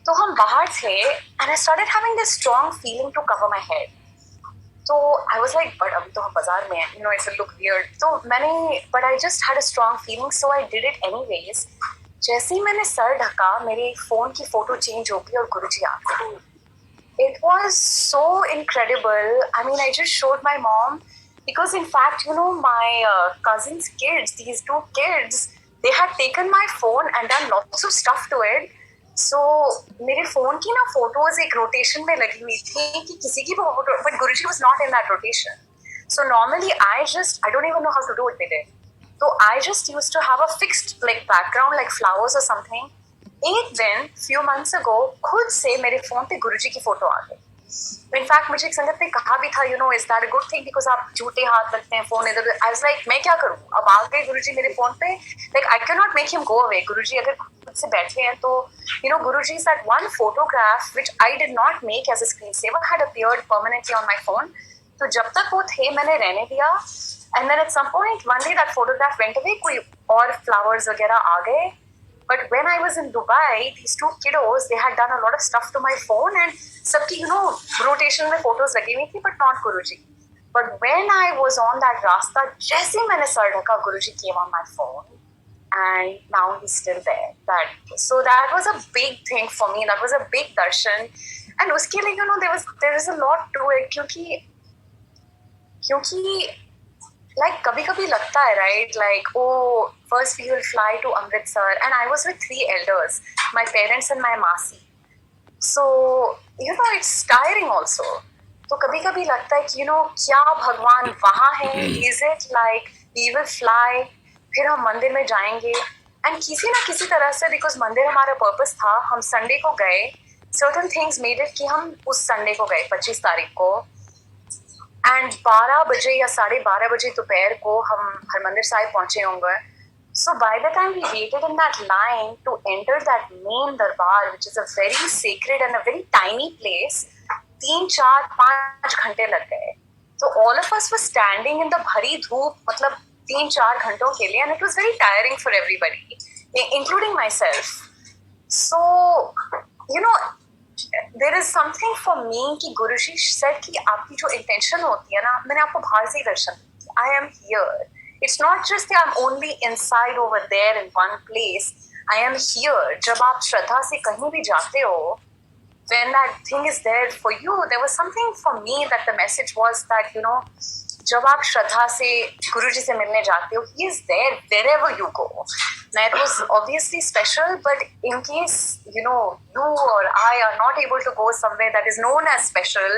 तो हम बाहर थे and I started having this strong feeling to cover my head. तो I was like, but अभी तो हम बाजार में हैं, you know, it will look weird. तो मैंने, but I just had a strong feeling, so I did it anyways. जैसे ही मैंने सर ढका, मेरे फोन की फोटो चेंज हो गई और गुरुजी आ गए. It was so incredible. I mean, I just showed my mom because in fact, you know, my cousin's kids, these two kids, they had taken my phone and done lots of stuff to it. So मेरे फोन की ना फोटोज एक रोटेशन में लगी हुई थी कि किसी की भी photo, but Guruji was not in that rotation. So normally I don't even know how to do it with it. So I just used to have a fixed like background like flowers or something. एक दिन few months ago खुद से मेरे फोन पे गुरुजी की फोटो आ गई. In fact मुझे एक संगत ने कहा भी था, you know, is that a good thing because आप झूठे हाथ रखते हैं फोन इधर. I was like मैं क्या करूँ, अब आ गए गुरुजी मेरे फोन पे, like I cannot make him go away. गुरुजी अगर खुद से बैठे हैं तो you know Guruji is that one photograph which I did not make as a screensaver had appeared permanently on my phone. तो जब तक वो थे मैंने रहने दिया, and then at some point one day that photograph went away, कोई और flowers वगैरह आ गए. But when I was in Dubai, these two kiddos, they had done a lot of stuff to my phone and सबकी you know rotation में photos लगी हुई थी, but not Guruji. But when I was on that रास्ता, जैसे ही मैंने सर ढका, Guruji came on my phone. And now he's still there. So that was a big thing for me. That was a big darshan. And उसके लिए you know there is a lot to it क्योंकि like कभी-कभी लगता है right, like oh first we will fly to Amritsar and I was with 3 elders, my parents and my masi. So you know it's tiring also. तो कभी-कभी लगता है कि you know क्या भगवान वहाँ है, is it like we will fly, फिर हम मंदिर में जाएंगे एंड किसी ना किसी तरह से बिकॉज मंदिर हमारा पर्पस था, हम संडे को गए, सर्टन थिंग्स मेड इट कि हम उस संडे को गए 25 तारीख को एंड 12 बजे या 12:30 बजे दोपहर को हम हरमंदिर साहिब पहुंचे होंगे. So by the time we waited in that line to enter that main darbar which is a very sacred and a very tiny place, 3-4-5 घंटे लग गए. तो all of us were standing in the भरी धूप, मतलब 3-4 घंटों के लिए, and it was very tiring for everybody, including myself. So, you know, there is something for me कि गुरुजी said कि आपकी जो intention होती है ना, मैंने आपको बाहर से ही दर्शन दिया. I am here. It's not just that I'm only inside over there in one place. I am here. जब आप श्रद्धा से कहीं भी जाते हो, when that thing is there for you, there was something for me that the message was that, you know, जब आप श्रद्धा से गुरुजी से मिलने जाते हो, he is there wherever you go. Now it was obviously special, but in case you know you or I are not able to go somewhere that is known as special,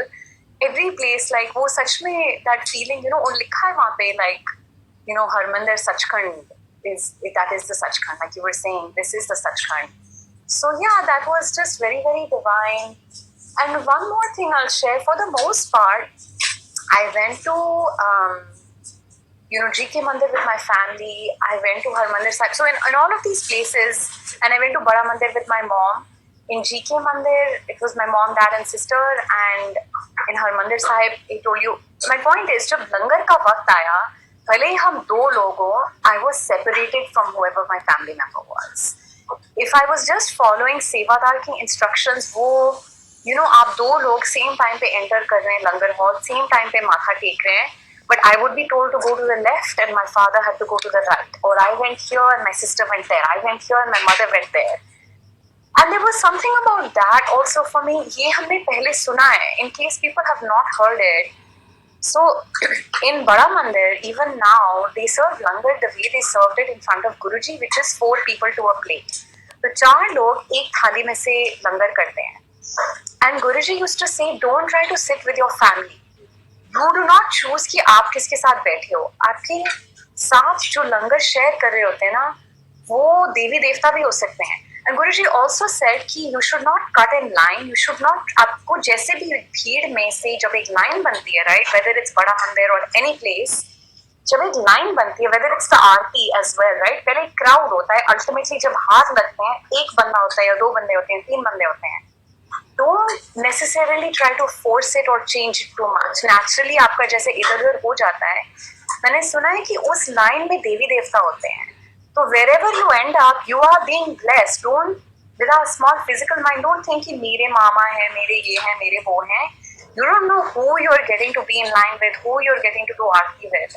every place like वो सच में that feeling, you know, वो लिखा है वहाँ पे like you know Harmandir Sachkhand is that is the Sachkhand, like you were saying, this is the Sachkhand. So yeah, that was just very very divine. And one more thing I'll share, for the most part I went to you know GK Mandir with my family. I went to Harmandir Sahib. So in all of these places, and I went to Bada Mandir with my mom. In GK Mandir, it was my mom, dad, and sister, and in Harmandir Sahib, I told you. My point is, जब लंगर का वक्त आया, भले ही हम 2 लोग हो, I was separated from whoever my family member was. If I was just following सेवादार की instructions, वो you know आप 2 लोग सेम टाइम पे एंटर कर रहे हैं लंगर हॉल, सेम टाइम पे माथा टेक रहे हैं, but I would be told to go to the left and my father had to go to the right, or I went here and my sister went there, I went here and my mother went there. And there was something about that also for me. ये हमने पहले सुना है, in case people have not heard it. So in Bada Mandir, even now, they serve langar the way they served it in front of Guruji, which is 4 people to a plate. तो 4 लोग एक थाली में से लंगर करते हैं. And Guruji used to say, don't try to sit with your family. You do not choose कि आप किसके साथ बैठे हो. आपके साथ जो लंगर शेयर कर रहे होते हैं ना, वो देवी देवता भी हो सकते हैं. And Guruji also said कि you should not cut in line. You should not, आपको जैसे भी भीड़ में से जब एक लाइन बनती है, right, whether it's बड़ा मंदिर or any place, जब एक लाइन बनती है, whether it's the Aarti as well, right, पहले एक क्राउड होता है, अल्टीमेटली जब हाथ लगते हैं, एक बंदा होता है या 2 बंदे होते हैं, 3 बंदे होते हैं. Don't necessarily try to force it or change it too much. Naturally आपका जैसे इधर उधर हो जाता है. मैंने सुना है कि उस लाइन में देवी देवता होते हैं. तो wherever you end up, you are being blessed. Don't, with a small physical mind, don't think कि मेरे मामा हैं, मेरे ये हैं, मेरे वो हैं. You don't know who you are getting to be in line with, who you are getting to do Aarti with.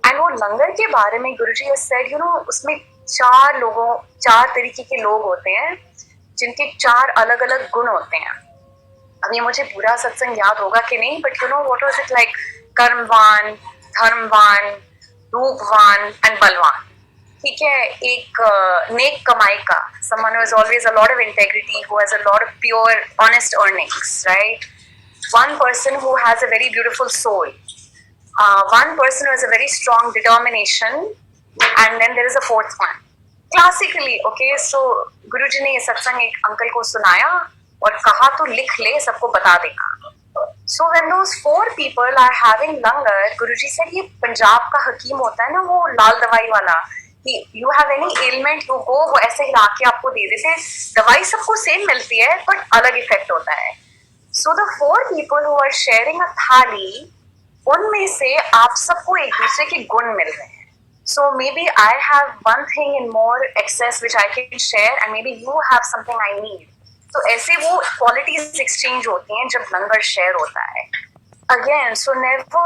And वो लंगर के बारे में गुरुजी has said, you know, उसमें 4 तरीके के लोग होते हैं जिनके 4 अलग अलग गुण होते हैं. अब ये मुझे पूरा सत्संग याद होगा कि नहीं, but you know what was it like, कर्मवान, धर्मवान, रूपवान एंड बलवान. ठीक है, एक नेक कमाई का, someone who has always a lot of integrity, who has a lot of pure honest earnings, right? One person who has a very beautiful soul, one person who has a very strong determination, and then there is a 4th one. Classically, okay, so गुरुजी ने ये सत्संग एक अंकल को सुनाया और कहा तो लिख ले, सबको बता देगा. So when those 4 people are having langar, Guruji said ये पंजाब का हकीम होता है ना, वो लाल दवाई वाला, you have any ailment, you go, वो ऐसे हिला के आपको दे देते हैं. दवाई सबको सेम मिलती है बट अलग इफेक्ट होता है. So the 4 people who are sharing a थाली, उनमें से आप सबको एक दूसरे के गुण मिल रहे हैं. So maybe I have one thing in more excess which I can share, and maybe you have something I need. So ऐसे वो qualities exchange होती हैं जब लंगर share होता है. Again, so never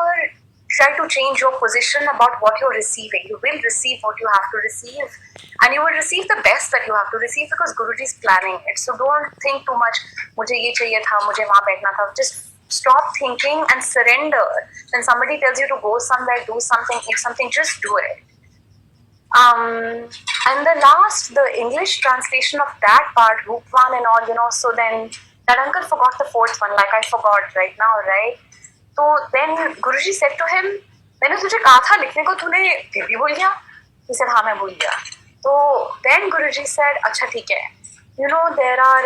try to change your position about what you're receiving. You will receive what you have to receive, and you will receive the best that you have to receive because Guruji is planning it. So don't think too much. मुझे ये चाहिए था, मुझे वहाँ बैठना था. Just stop thinking and surrender. When somebody tells you to go somewhere, do something, eat something, just do it. And the English translation of that part, Rupvan and all, you know, so then that uncle forgot the 4th one, like I forgot right now, right? So then Guruji said to him, मैंने तुझे कहा था लिखने को, तूने फिर भी भूल गया? He said, हाँ मैं भूल गया. तो then Guruji said, अच्छा ठीक है. You know, there are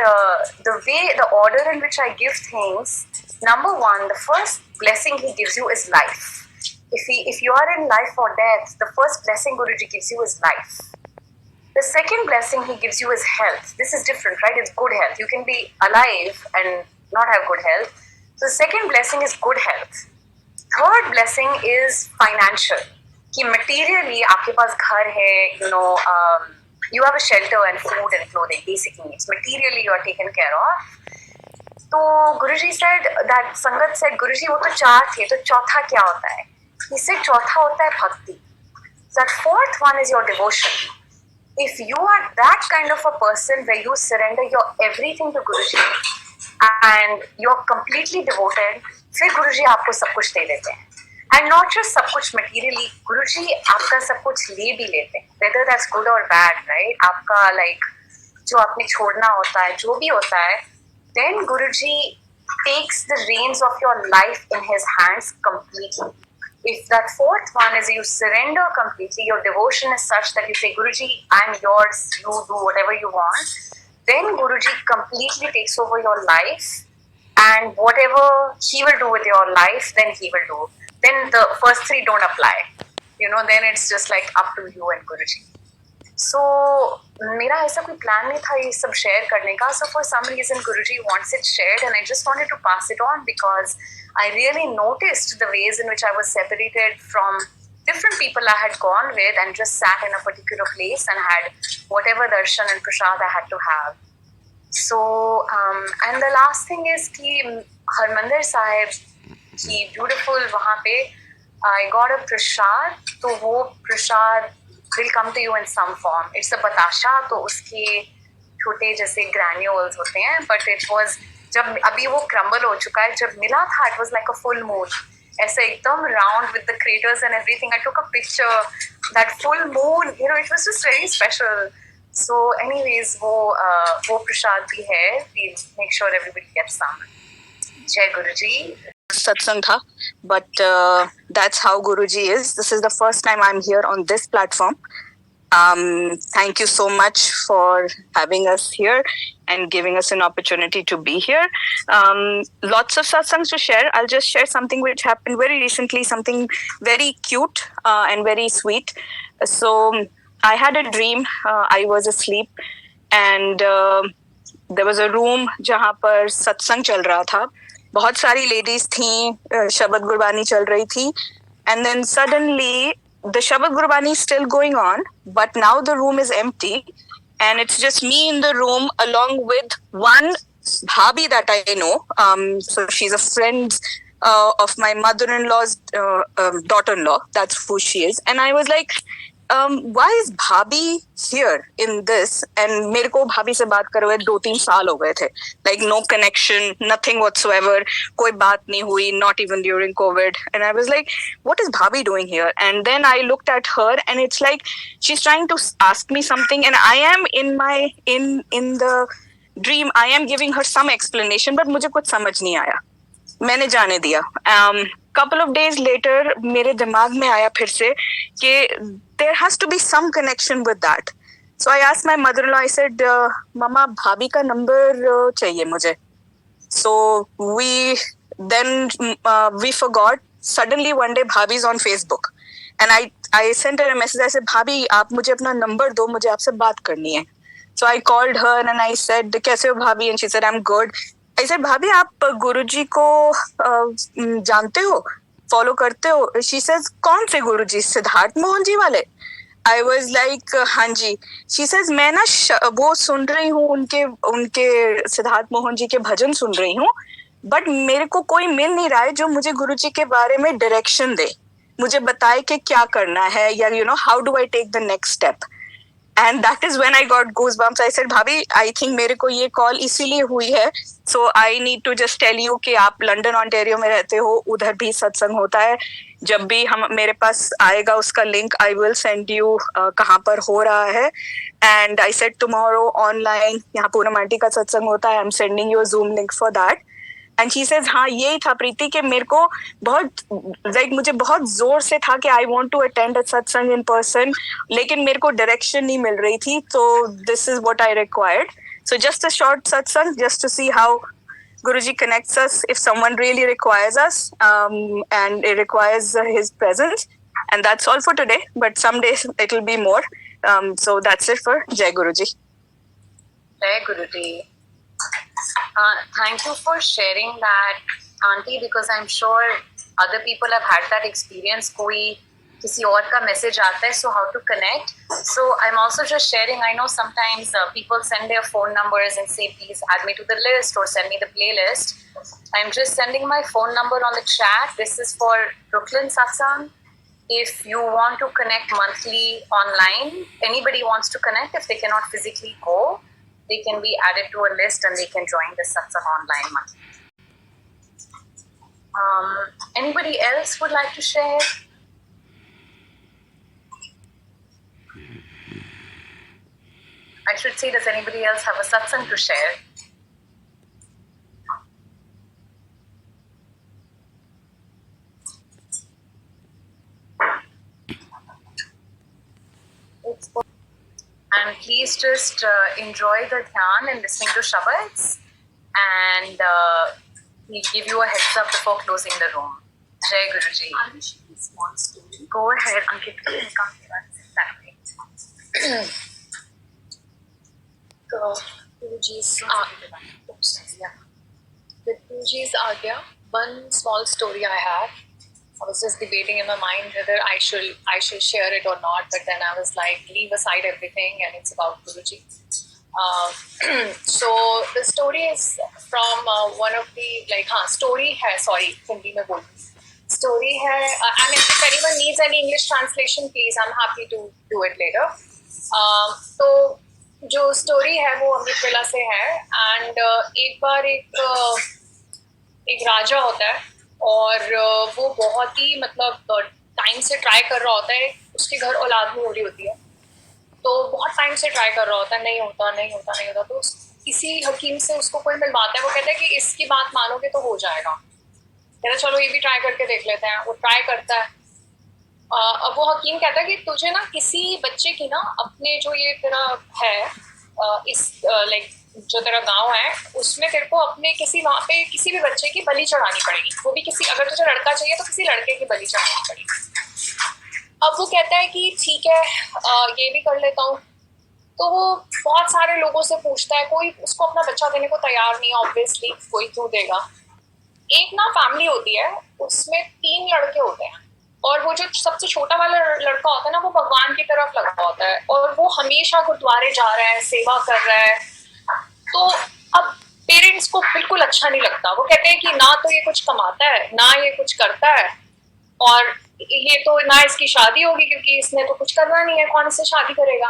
the order in which I give things. Number 1, the first blessing he gives you is life. If you are in life or death, the first blessing Guruji gives you is life. The second blessing he gives you is health. This is different, right? It's good health. You can be alive and not have good health. So the second blessing is good health. Third blessing is financial. कि materially आपके पास घर है, you know, you have a shelter and food and clothing, basic needs. Materially you are taken care of. तो Guruji said that संगत said, Guruji वो तो 4 थे, तो चौथा क्या होता है? He said चौथा होता है भक्ति. That 4th one is your devotion. If you are that kind of a person where you surrender your everything to Guruji and you're completely devoted, फिर Guruji आपको सब कुछ दे देते हैं. And not just सब कुछ materially, Guruji आपका सब कुछ ले भी लेते हैं. Whether that's good or bad, right? आपका like जो आपने छोड़ना होता है, जो भी होता है, then Guruji takes the reins of your life in his hands completely. If that 4th one is you surrender completely, your devotion is such that you say, Guruji, I'm yours, you do whatever you want, then Guruji completely takes over your life, and whatever he will do with your life, then he will do. Then the first 3 don't apply. You know, then it's just like up to you and Guruji. So मेरा ऐसा कोई प्लान नहीं था ये सब शेयर करने का. So for some reason Guruji wants it shared, and I just wanted to pass it on because I really noticed the ways in which I was separated from different people I had gone with and just sat in a particular place and had whatever darshan and prasad I had to have. So and the last thing is कि हरमंदिर साहिब की beautiful वहाँ पे I got a prasad. तो वो prasad will come to you in some form. It's a batasha, तो उसके छोटे जैसे granules होते हैं, but it was जब अभी वो crumble हो चुका है, जब मिला था it was like a full moon. ऐसे एकदम round with the craters and everything. I took a picture. That full moon, it was just very special. So, anyways, वो प्रसाद भी है. We'll make sure everybody gets some. Jai Guruji. Satsang tha, but that's how Guruji is. This is the first time I'm here on this platform. Thank you so much for having us here and giving us an opportunity to be here. Lots of satsangs to share. I'll just share something which happened very recently, something very cute and very sweet. So I had a dream. I was asleep and there was a room जहाँ पर सत्संग चल रहा था. बहुत सारी लेडीज थी, शबद गुरबानी चल रही थी, and then suddenly the Shabad Gurbani is still going on, but now the room is empty and it's just me in the room along with one bhabi that I know. So she's a friend of my mother-in-law's daughter-in-law. That's who she is. And I was like, why is bhabi here in this? And मेरे को भाभी से बात करे हुए 2-3 साल हो गए थे. Like no connection, nothing whatsoever. कोई बात नहीं हुई, not even during COVID. And I was like, what is bhabi doing here? And then I looked at her and it's like she's trying to ask me something and I am in the dream, I am giving her some explanation, but मुझे कुछ समझ नहीं आया. मैंने जाने दिया. Couple of days later मेरे दिमाग में आया फिर से कि there has to be some connection with that. So I asked my mother-in-law, I said, Mama, bhabi ka number चाहिए मुझे. So we forgot. Suddenly one day bhabi is on Facebook and I sent her a message. I said, Bhabi, आप मुझे अपना number दो, मुझे आपसे बात करनी है. So I called her and I said, कैसे हो भाभी? And she said, I'm good. I said, भाभी आप गुरुजी को जानते हो, फॉलो करते हो? She says, कौन से गुरुजी? सिद्धार्थ मोहन जी वाले? I was like, हाँ जी. She says, मैं ना वो सुन रही हूँ, उनके सिद्धार्थ मोहन जी के भजन सुन रही हूँ, बट मेरे को कोई मिल नहीं रहा है जो मुझे गुरुजी के बारे में डायरेक्शन दे, मुझे बताए कि क्या करना है या how do I take the next step. And that is when I got goosebumps. I said, भाभी, I think मेरे को ये कॉल इसीलिए हुई है. So I need to just tell you कि आप लंदन ऑन्टेरियो में रहते हो, उधर भी सत्संग होता है. जब भी मेरे पास आएगा उसका link, I will send you कहाँ पर हो रहा है. And I said tomorrow online यहाँ पूनम आंटी का सत्संग होता है. I'm sending you a Zoom link for that. And she says, हाँ यही था प्रीति कि मेरे को मुझे बहुत जोर से था कि I want to attend a satsang in person, लेकिन मेरे को direction नहीं मिल रही थी. So this is what I required. So just a short satsang, just to see how Guruji connects us if someone really requires us, and it requires his presence. And that's all for today. But some days it will be more. So that's it for Jai Guruji. Jai Guruji. Thank you for sharing that, Auntie, because I'm sure other people have had that experience. कोई किसी और का message आता है, so how to connect. So I'm also just sharing. I know sometimes people send their phone numbers and say, please add me to the list or send me the playlist. I'm just sending my phone number on the chat. This is for Brooklyn Satsang. If you want to connect monthly online, anybody wants to connect, if they cannot physically go, they can be added to a list and they can join the satsang online monthly. Anybody else would like to share? I should say, does anybody else have a satsang to share? And please just enjoy the dhyan and listening to Shabads, and we'll give you a heads up before closing the room. Jai Guruji. Go ahead, Ankit. Come here. So, Guruji's with Guruji's Agya, one small story I have. I was just debating in my mind whether I should share it or not, but then I was like, leave aside everything and it's about Guruji. So the story is from one of the story hai, sorry, Hindi mein bolti. Story hai, and if anyone needs any English translation, please, I'm happy to do it later. So जो story है वो अमृतवेला से है, and एक बार एक राजा होता है और वो बहुत ही मतलब टाइम से ट्राई कर रहा होता है, उसके घर औलाद नहीं हो रही होती है, तो बहुत टाइम से ट्राई कर रहा होता है, नहीं होता। तो किसी हकीम से उसको कोई मिलवाता है, वो कहता है कि इसकी बात मानोगे तो हो जाएगा। कहता है चलो ये भी ट्राई करके देख लेते हैं। वो ट्राई करता है। अब वो हकीम कहता है कि तुझे ना किसी बच्चे की ना अपने जो ये तेरा है इस लाइक जो तेरा गांव है उसमें तेरे को अपने किसी वहाँ पे किसी भी बच्चे की बलि चढ़ानी पड़ेगी, वो भी किसी, अगर तुझे लड़का चाहिए तो किसी लड़के की बलि चढ़ानी पड़ेगी। अब वो कहता है कि ठीक है ये भी कर लेता हूँ। तो वो बहुत सारे लोगों से पूछता है, कोई उसको अपना बच्चा देने को तैयार नहीं है, ऑब्वियसली कोई क्यों देगा। एक ना फैमिली होती है, उसमें 3 लड़के होते हैं, और वो जो सबसे छोटा वाला लड़का होता है ना, वो भगवान की तरफ लगा होता है, और वो हमेशा गुरुद्वारे जा रहा है, सेवा कर रहा है। तो अब पेरेंट्स को बिल्कुल अच्छा नहीं लगता। वो कहते हैं कि ना तो ये कुछ कमाता है, ना ये कुछ करता है, और ये तो ना इसकी शादी होगी क्योंकि इसने तो कुछ करना नहीं है, कौन इससे शादी करेगा।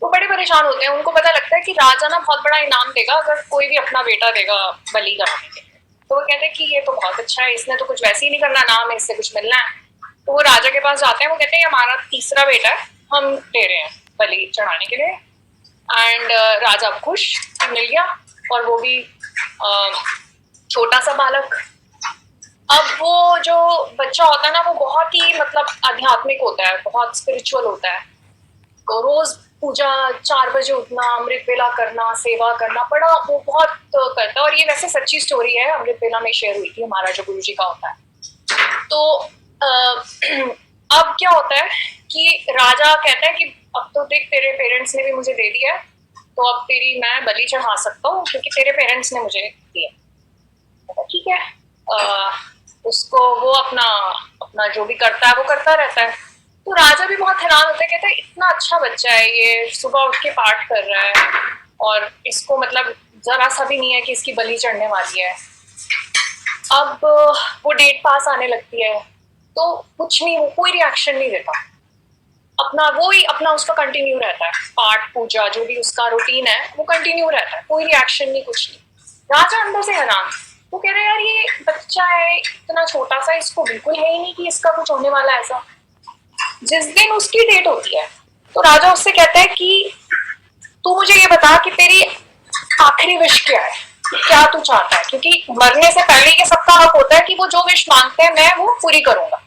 वो बड़े परेशान होते हैं। उनको पता लगता है कि राजा ना बहुत बड़ा इनाम देगा अगर कोई भी अपना बेटा देगा बलि कराने के लिए। तो वो कहते हैं कि ये तो बहुत अच्छा है, इसने तो कुछ वैसे ही नहीं करना, नाम है इससे कुछ मिलना है। तो वो राजा के पास जाते हैं। वो कहते हैं हमारा तीसरा बेटा है, हम दे रहे हैं बलि चढ़ाने के लिए। एंड राजा खुश मिल गया, और वो भी छोटा सा बालक। अब वो जो बच्चा होता है ना, वो बहुत ही मतलब आध्यात्मिक होता है, बहुत स्पिरिचुअल होता है। तो रोज पूजा, 4 बजे उठना, अमृत वेला करना, सेवा करना, बड़ा वो बहुत करता है। और ये वैसे सच्ची स्टोरी है, अमृत वेला में शेयर हुई थी हमारा जो गुरुजी का होता है। तो अब क्या होता है कि राजा कहता है कि अब तो देख तेरे पेरेंट्स ने भी मुझे दे दिया है, तो अब तेरी मैं बलि चढ़ा सकता हूँ क्योंकि तेरे पेरेंट्स ने मुझे दिया। ठीक है। उसको वो अपना जो भी करता है वो करता रहता है। तो राजा भी बहुत हैरान होता है, कहता है इतना अच्छा बच्चा है ये, सुबह उठ के पाठ कर रहा है, और इसको मतलब जरा सा भी नहीं है कि इसकी बलि चढ़ने वाली है। अब वो डेट पास आने लगती है, तो कुछ नहीं, वो कोई रिएक्शन नहीं देता, अपना उसका कंटिन्यू रहता है, पाठ पूजा जो भी उसका रूटीन है वो कंटिन्यू रहता है, कोई रिएक्शन नहीं, कुछ नहीं। राजा अंदर से हैरान, वो कह रहे यार ये बच्चा है इतना छोटा सा, इसको बिल्कुल है ही नहीं कि इसका कुछ होने वाला है ऐसा। जिस दिन उसकी डेट होती है तो राजा उससे कहता है कि तू मुझे ये बता कि तेरी आखिरी विश क्या है, क्या तू चाहता है, क्योंकि मरने से पहले ये सबका हक होता है कि वो जो विश मांगते हैं मैं वो पूरी करूंगा।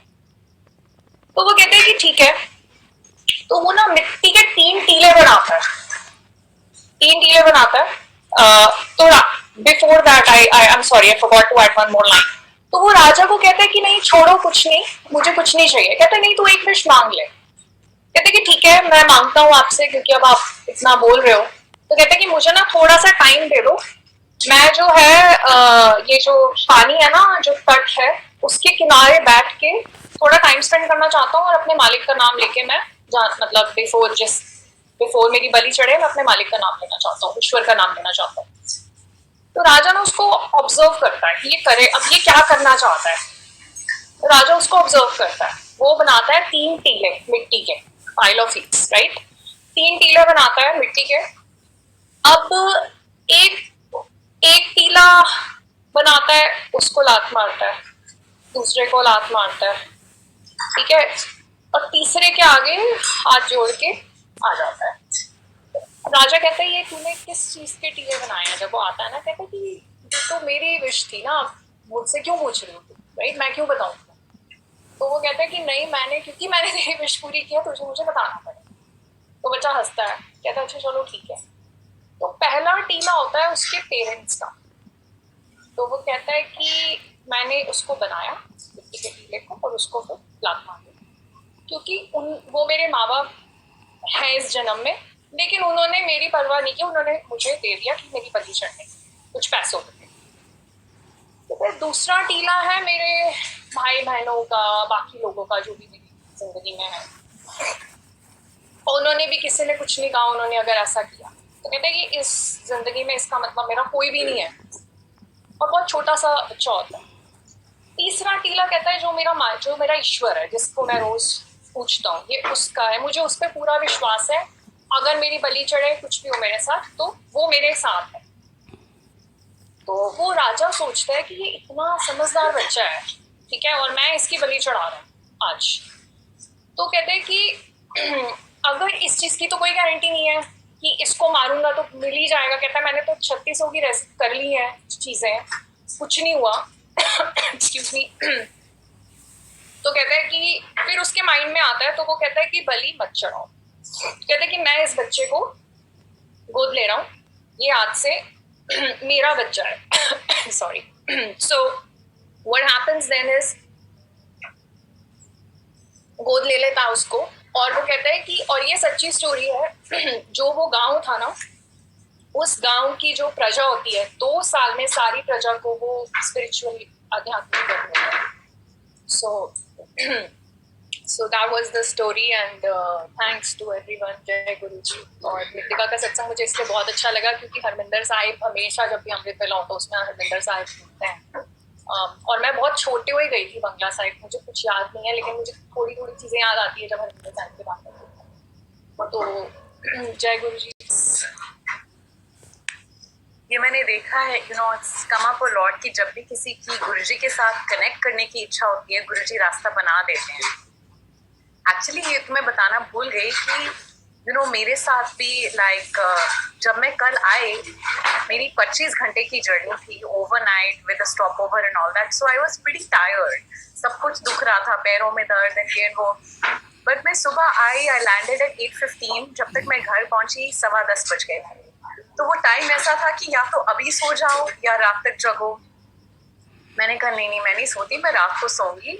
तो वो कहते हैं कि ठीक है। तो वो ना मिट्टी के 3 टीले बनाता है, 3 टीले बनाता है। तो before that I am sorry I forgot to add one more line. तो वो राजा को कहता है कि नहीं छोड़ो, कुछ नहीं, मुझे कुछ नहीं चाहिए। कहता है नहीं तू एक विश मांग ले। कहते कि ठीक है मैं मांगता हूँ आपसे, क्योंकि अब आप इतना बोल रहे हो। तो कहते कि मुझे ना थोड़ा सा टाइम दे दो, मैं जो है ये जो पानी है ना, जो तट है उसके किनारे बैठ के थोड़ा टाइम स्पेंड करना चाहता हूँ, और अपने मालिक का नाम लेके मैं मतलब बिफोर मेरी बलि चढ़े मैं अपने मालिक का नाम लेना चाहता हूँ, ईश्वर का नाम लेना चाहता हूँ। तो राजा ना उसको ऑब्जर्व करता है कि ये करे, अब ये क्या करना चाहता है। तो राजा उसको ऑब्जर्व करता है। वो बनाता है 3 टीले मिट्टी के, पाइल ऑफ ईट्स, राइट। 3 टीले बनाता है मिट्टी के। अब एक टीला बनाता है, उसको लात मारता है, दूसरे को लात मारता है, ठीक है, और तीसरे के आगे हाथ जोड़ के आ जाता है। राजा कहता है ये तूने किस चीज के टीले बनाए हैं। जब वो आता है ना, कहता है कि तो मेरी विश थी ना, मुझसे क्यों पूछ रही हो, राइट, मैं क्यों बताऊं। तो वो कहता है कि नहीं क्योंकि मैंने तेरी विश पूरी की है, तुझे मुझे बताना पड़ेगा। तो बच्चा हंसता है, कहता है अच्छा चलो ठीक है। तो पहला टीला होता है उसके पेरेंट्स का। तो वो कहता है कि मैंने उसको बनाया मिट्टी के टीले को, और उसको फिर लात मार दी, क्योंकि वो मेरे माँ बाप हैं इस जन्म में, लेकिन उन्होंने मेरी परवाह नहीं की, उन्होंने मुझे दे दिया कि मेरी बलि चढ़ने कुछ पैसों में। तो फिर दूसरा टीला है मेरे भाई बहनों का, बाकी लोगों का जो भी मेरी जिंदगी में है। उन्होंने भी, किसी ने कुछ नहीं कहा, उन्होंने अगर ऐसा किया तो कहते हैं कि इस जिंदगी में इसका मतलब मेरा कोई भी नहीं है, और बहुत छोटा सा बच्चा होता है। तीसरा टीला कहता है जो मेरा ईश्वर है, जिसको मैं रोज पूछता हूँ, ये उसका है, मुझे उस पर पूरा विश्वास है, अगर मेरी बलि चढ़े कुछ भी हो मेरे साथ तो वो मेरे साथ है। तो वो राजा सोचता है कि ये इतना समझदार बच्चा है, ठीक है, और मैं इसकी बलि चढ़ा रहा हूँ आज। तो कहते हैं कि अगर इस चीज की तो कोई गारंटी नहीं है कि इसको मारूंगा तो मिल ही जाएगा। कहता है मैंने तो 3600 की रेस्ट कर ली है चीजें, कुछ नहीं हुआ। Excuse me. तो कहता है कि फिर उसके माइंड में आता है, तो वो कहता है कि बलि मत चढ़ाओ। कहता है कि मैं इस बच्चे को गोद ले रहा हूँ, ये आज से मेरा बच्चा है। Sorry. So what happens then is गोद ले लेता है उसको, और वो कहता है कि, और ये सच्ची स्टोरी है, जो वो गांव था ना, उस गांव की जो प्रजा होती है 2 साल में सारी प्रजा को वो स्पिरिचुअल आध्यात्मिक कर देता है। So that was the story and thanks to everyone, जय गुरु जी। और मृतिका का सत्संग मुझे इसलिए बहुत अच्छा लगा क्योंकि हरमिंदर साहिब हमेशा जब भी अमृत वेला होता है उसमें हरमिंदर साहिब सुनते हैं। और मैं बहुत छोटे हुए गई थी बंगला साहिब, मुझे कुछ याद नहीं है, लेकिन मुझे थोड़ी थोड़ी चीजें याद आती है जब हरमिंदर साहिब की बात करती हूँ। तो जय गुरु जी। ये मैंने देखा है, it's come up a lot कि जब भी किसी की गुरुजी के साथ कनेक्ट करने की इच्छा होती है, गुरुजी रास्ता बना देते हैं। एक्चुअली ये तो मैं बताना भूल गई कि मेरे साथ भी जब मैं कल आई, मेरी 25 घंटे की जर्नी थी overnight with a stop over and all that, so I was pretty tired, सब कुछ दुख रहा था, पैरों में दर्द एंड ये वो। बट मैं सुबह आई लैंडेड एट 8:15, जब तक मैं घर पहुंची 10:15 बज गए थे। तो वो टाइम ऐसा था कि या तो अभी सो जाओ या रात तक जगो। मैंने कहा नहीं मैं नहीं सोती, मैं रात को सोऊंगी।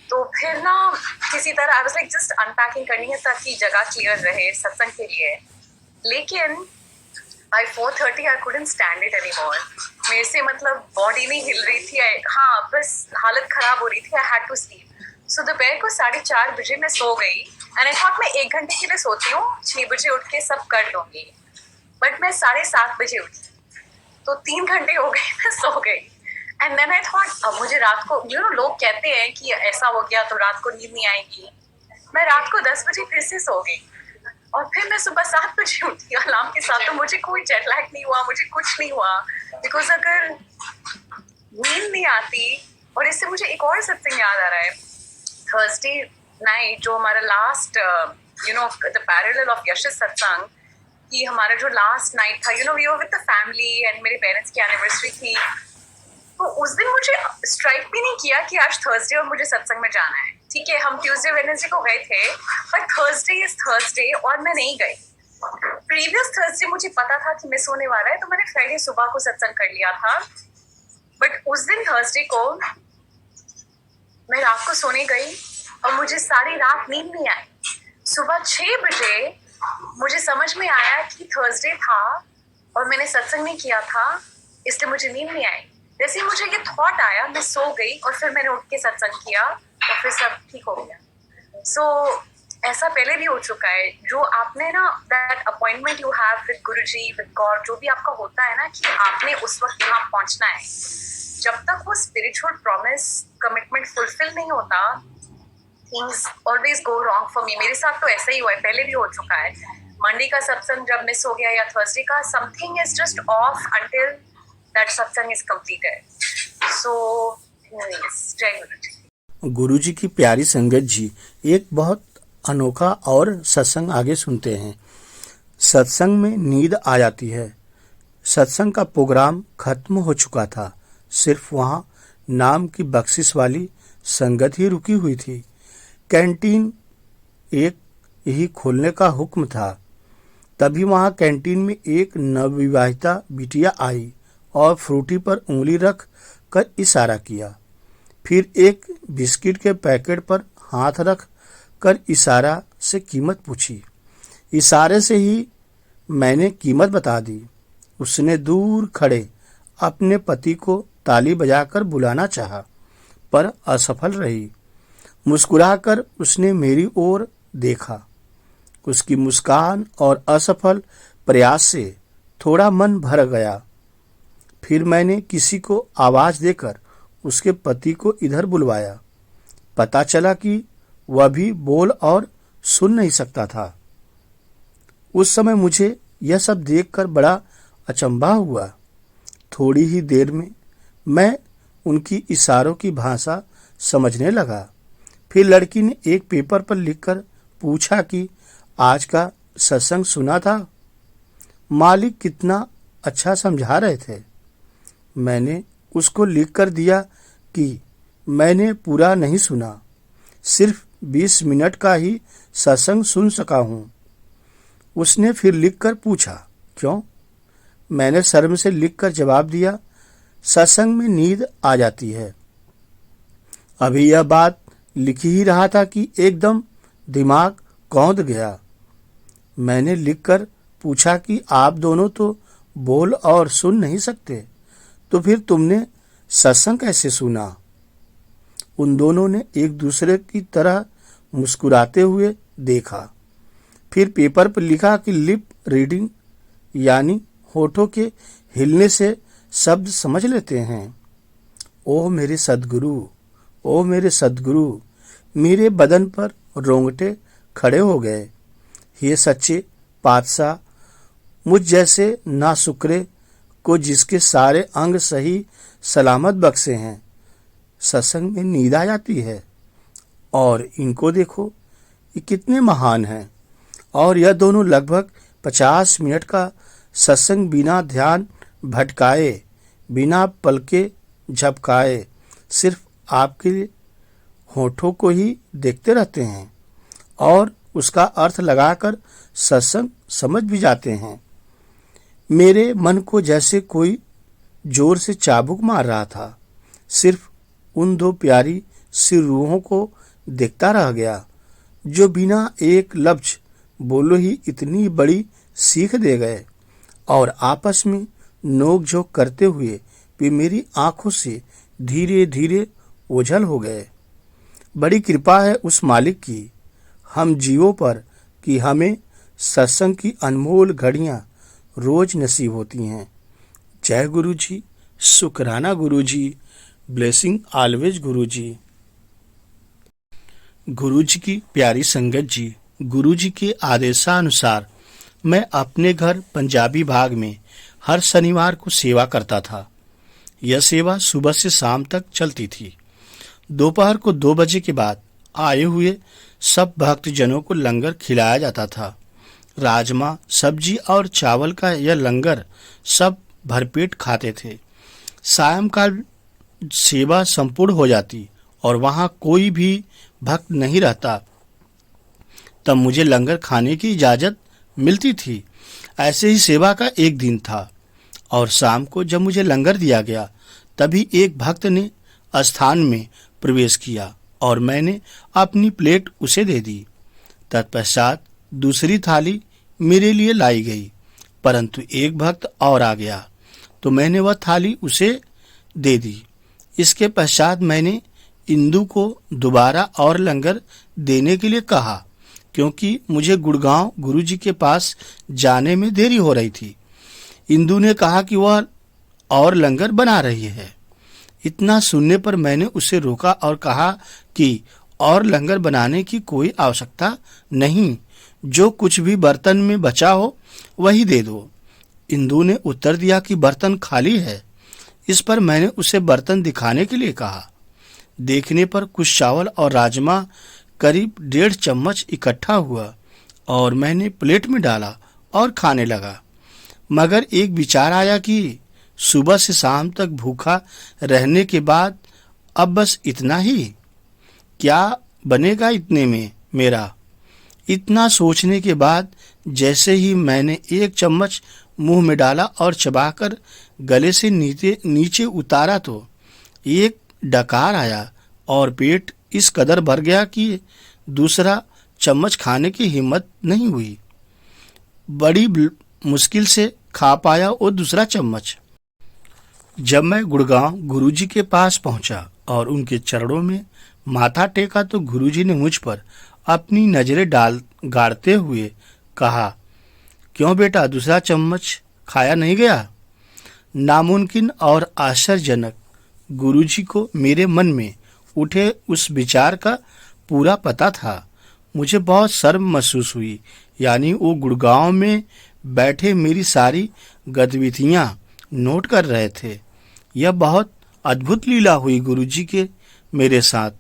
तो फिर ना किसी तरह I was like just unpacking करनी है ताकि जगह क्लियर रहे सत्संग के लिए। लेकिन by 4:30 I couldn't stand it anymore. मेरे से मतलब बॉडी नहीं हिल रही थी, हाँ बस हालत खराब हो रही थी। I had to sleep. So दोपहर को 4:30 बजे मैं सो गई एंड आई थॉट मैं 1 घंटे के लिए सोती हूँ, 6 बजे उठ के सब कर लूंगी। बट मैं 7:30 बजे उठी, तो 3 घंटे हो गए मैं सो गई। एंड देन आई थॉट अब मुझे रात को लोग कहते हैं कि ऐसा हो गया तो रात को नींद नहीं आएगी। मैं रात को 10 बजे फिर से सो गई और फिर मैं सुबह 7 बजे उठी अलार्म के साथ। तो मुझे कोई जेट लैग नहीं हुआ, मुझे कुछ नहीं हुआ, बिकॉज अगर नींद नहीं आती। और इससे मुझे एक और सत्संग याद आ रहा है, थर्सडे नाइट जो हमारा लास्ट द पैरेलल ऑफ यशस सत्संग कि हमारा जो लास्ट नाइट था, we were with the family and मेरे पेरेंट्स की एनिवर्सरी थी। तो उस दिन मुझे स्ट्राइक भी नहीं किया कि आज थर्सडे और मुझे सत्संग में जाना है। ठीक है, हम ट्यूसडे वेडनेसडे को गए थे, बट थर्सडे इज थर्सडे और मैं नहीं गई। प्रीवियस थर्सडे मुझे पता था कि मिस होने वाला है, तो मैंने फ्राइडे सुबह को सत्संग कर लिया था। बट उस दिन थर्सडे को मैं रात को सोने गई और मुझे सारी रात नींद नहीं आई। सुबह 6 बजे मुझे समझ में आया कि थर्सडे था और मैंने सत्संग नहीं किया था, इसलिए मुझे नींद नहीं आई। जैसे ही मुझे ये थॉट आया, मैं सो गई और फिर मैंने उठ के सत्संग किया और फिर सब ठीक हो गया। सो ऐसा पहले भी हो चुका है, जो आपने ना that appointment you have with Guruji, with God, जो भी आपका होता है ना कि आपने उस वक्त यहाँ पहुंचना है, जब तक वो स्पिरिचुअल प्रॉमिस कमिटमेंट फुलफिल नहीं होता, things always go wrong for me. मेरे साथ तो ऐसा ही हुआ है, पहले भी हो चुका है। मंडे का सत्संग जब मिस हो गया या थर्सडे का, something is just of until that सत्संग इज कंप्लीटेड। सो जय गुरु जी। गुरु जी की प्यारी संगत जी, एक बहुत अनोखा और सत्संग आगे सुनते हैं। सत्संग में नींद आ जाती है। सत्संग का प्रोग्राम खत्म हो चुका था, सिर्फ वहाँ नाम की बख्शिश वाली संगत ही रुकी हुई थी। कैंटीन एक ही खोलने का हुक्म था। तभी वहाँ कैंटीन में एक नवविवाहिता बिटिया आई और फ्रूटी पर उंगली रख कर इशारा किया। फिर एक बिस्किट के पैकेट पर हाथ रख कर इशारा से कीमत पूछी। इशारे से ही मैंने कीमत बता दी। उसने दूर खड़े अपने पति को ताली बजाकर बुलाना चाहा, पर असफल रही। मुस्कुराकर उसने मेरी ओर देखा। उसकी मुस्कान और असफल प्रयास से थोड़ा मन भर गया। फिर मैंने किसी को आवाज देकर उसके पति को इधर बुलवाया। पता चला कि वह भी बोल और सुन नहीं सकता था। उस समय मुझे यह सब देखकर बड़ा अचंभा हुआ। थोड़ी ही देर में मैं उनकी इशारों की भाषा समझने लगा। फिर लड़की ने एक पेपर पर लिखकर पूछा कि आज का सत्संग सुना था? मालिक कितना अच्छा समझा रहे थे। मैंने उसको लिखकर दिया कि मैंने पूरा नहीं सुना, सिर्फ 20 मिनट का ही सत्संग सुन सका हूँ। उसने फिर लिखकर पूछा क्यों? मैंने शर्म से लिखकर जवाब दिया, सत्संग में नींद आ जाती है। अभी यह बात लिख ही रहा था कि एकदम दिमाग कौंध गया। मैंने लिखकर पूछा कि आप दोनों तो बोल और सुन नहीं सकते, तो फिर तुमने सत्संग कैसे सुना? उन दोनों ने एक दूसरे की तरह मुस्कुराते हुए देखा। फिर पेपर पर लिखा कि लिप रीडिंग यानी होठों के हिलने से शब्द समझ लेते हैं। ओह मेरे सद्गुरु, ओह मेरे सद्गुरु, मेरे बदन पर रोंगटे खड़े हो गए। ये सच्चे पातशाह, मुझ जैसे नासुकरे को जिसके सारे अंग सही सलामत बक्से हैं, सत्संग में नींद आ जाती है। और इनको देखो, ये कितने महान हैं। और यह दोनों लगभग 50 मिनट का सत्संग बिना ध्यान भटकाए, बिना पलके झपकाए, सिर्फ आपके होठों को ही देखते रहते हैं और उसका अर्थ लगाकर सत्संग समझ भी जाते हैं। मेरे मन को जैसे कोई जोर से चाबुक मार रहा था। सिर्फ उन दो प्यारी सी रूहों को देखता रह गया जो बिना एक लफ्ज बोलो ही इतनी बड़ी सीख दे गए और आपस में नोक झोंक करते हुए भी मेरी आंखों से धीरे धीरे ओझल हो गए। बड़ी कृपा है उस मालिक की हम जीवों पर कि हमें सत्संग की अनमोल घड़ियां रोज नसीब होती हैं। जय गुरु जी, शुक्राना गुरु जी, ब्लेसिंग ऑलवेज गुरु जी। गुरु जी की प्यारी संगत जी, गुरु जी के आदेशानुसार मैं अपने घर पंजाबी भाग में हर शनिवार को सेवा करता था। यह सेवा सुबह से शाम तक चलती थी। दोपहर को 2 बजे के बाद आए हुए सब भक्तजनों को लंगर खिलाया जाता था। राजमा, सब्जी और चावल का यह लंगर सब भरपेट खाते थे। सायंकाल सेवा संपूर्ण हो जाती और वहां कोई भी भक्त नहीं रहता, तब मुझे लंगर खाने की इजाजत मिलती थी। ऐसे ही सेवा का एक दिन था और शाम को जब मुझे लंगर दिया गया तभी एक भक्त ने स्थान में प्रवेश किया और मैंने अपनी प्लेट उसे दे दी। तत्पश्चात दूसरी थाली मेरे लिए लाई गई, परंतु एक भक्त और आ गया तो मैंने वह थाली उसे दे दी। इसके पश्चात मैंने इंदु को दोबारा और लंगर देने के लिए कहा क्योंकि मुझे गुड़गांव गुरुजी के पास जाने में देरी हो रही थी। इंदु ने कहा कि वह और लंगर बना रही है। इतना सुनने पर मैंने उसे रोका और कहा कि और लंगर बनाने की कोई आवश्यकता नहीं, जो कुछ भी बर्तन में बचा हो वही दे दो। इंदु ने उत्तर दिया कि बर्तन खाली है। इस पर मैंने उसे बर्तन दिखाने के लिए कहा। देखने पर कुछ चावल और राजमा करीब 1.5 चम्मच इकट्ठा हुआ और मैंने प्लेट में डाला और खाने लगा। मगर एक विचार आया कि सुबह से शाम तक भूखा रहने के बाद अब बस इतना ही क्या बनेगा इतने में मेरा। इतना सोचने के बाद जैसे ही मैंने 1 चम्मच मुंह में डाला और चबाकर गले से नीचे उतारा तो एक डकार आया और पेट इस कदर भर गया कि दूसरा चम्मच खाने की हिम्मत नहीं हुई। बड़ी मुश्किल से खा पाया वो दूसरा चम्मच। जब मैं गुड़गांव गुरुजी के पास पहुंचा और उनके चरणों में माथा टेका तो गुरुजी ने मुझ पर अपनी नजरें गाड़ते हुए कहा, क्यों बेटा दूसरा चम्मच खाया नहीं गया? नामुमकिन और आश्चर्यजनक गुरुजी को मेरे मन में उठे उस विचार का पूरा पता था। मुझे बहुत शर्म महसूस हुई, यानी वो गुड़गांव में बैठे मेरी सारी गतिविधियां नोट कर रहे थे। यह बहुत अद्भुत लीला हुई गुरुजी के मेरे साथ।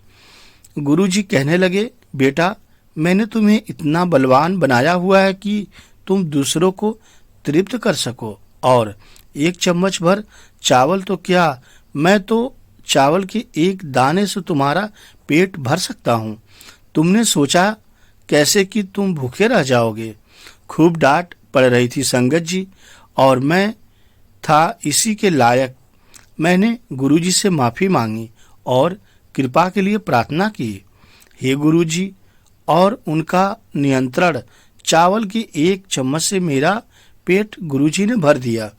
गुरुजी कहने लगे, बेटा मैंने तुम्हें इतना बलवान बनाया हुआ है कि तुम दूसरों को तृप्त कर सको, और एक चम्मच भर चावल तो क्या, मैं तो चावल के एक दाने से तुम्हारा पेट भर सकता हूँ। तुमने सोचा कैसे कि तुम भूखे रह जाओगे। खूब डांट पड़ रही थी संगत जी, और मैं था इसी के लायक। मैंने गुरुजी से माफ़ी मांगी और कृपा के लिए प्रार्थना की। हे गुरुजी, और उनका नियंत्रण, चावल के एक चम्मच से मेरा पेट गुरुजी ने भर दिया।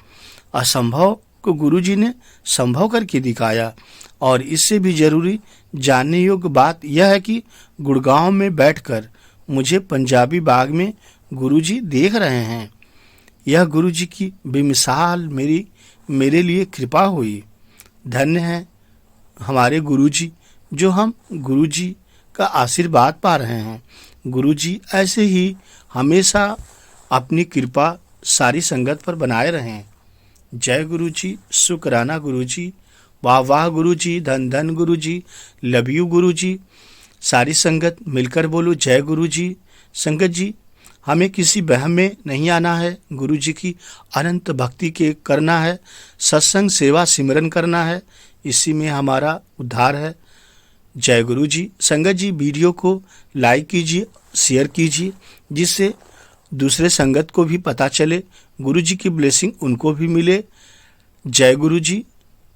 असंभव को गुरुजी ने संभव करके दिखाया। और इससे भी जरूरी जानने योग्य बात यह है कि गुड़गांव में बैठकर मुझे पंजाबी बाग में गुरुजी देख रहे हैं। यह गुरुजी की बेमिसाल मेरे लिए कृपा हुई। धन्य है हमारे गुरुजी, जो हम गुरुजी का आशीर्वाद पा रहे हैं। गुरुजी ऐसे ही हमेशा अपनी कृपा सारी संगत पर बनाए रहें। जय गुरुजी, शुक्राना गुरुजी, वाह वाह गुरुजी, धन धन गुरुजी, लव यू गुरुजी। सारी संगत मिलकर बोलो जय गुरुजी। संगत जी, हमें किसी वहम में नहीं आना है। गुरुजी की अनंत भक्ति के करना है, सत्संग सेवा सिमरन करना है, इसी में हमारा उद्धार है। जय गुरु जी। संगत जी, वीडियो को लाइक कीजिए, शेयर कीजिए, जिससे दूसरे संगत को भी पता चले, गुरु जी की ब्लेसिंग उनको भी मिले। जय गुरु जी।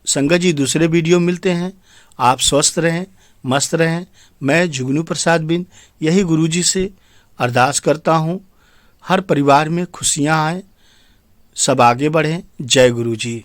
संगत जी, दूसरे वीडियो मिलते हैं। आप स्वस्थ रहें, मस्त रहें। मैं जुगनू प्रसाद बिन यही गुरु जी से अरदास करता हूँ, हर परिवार में खुशियाँ आएँ, सब आगे बढ़ें। जय गुरु जी।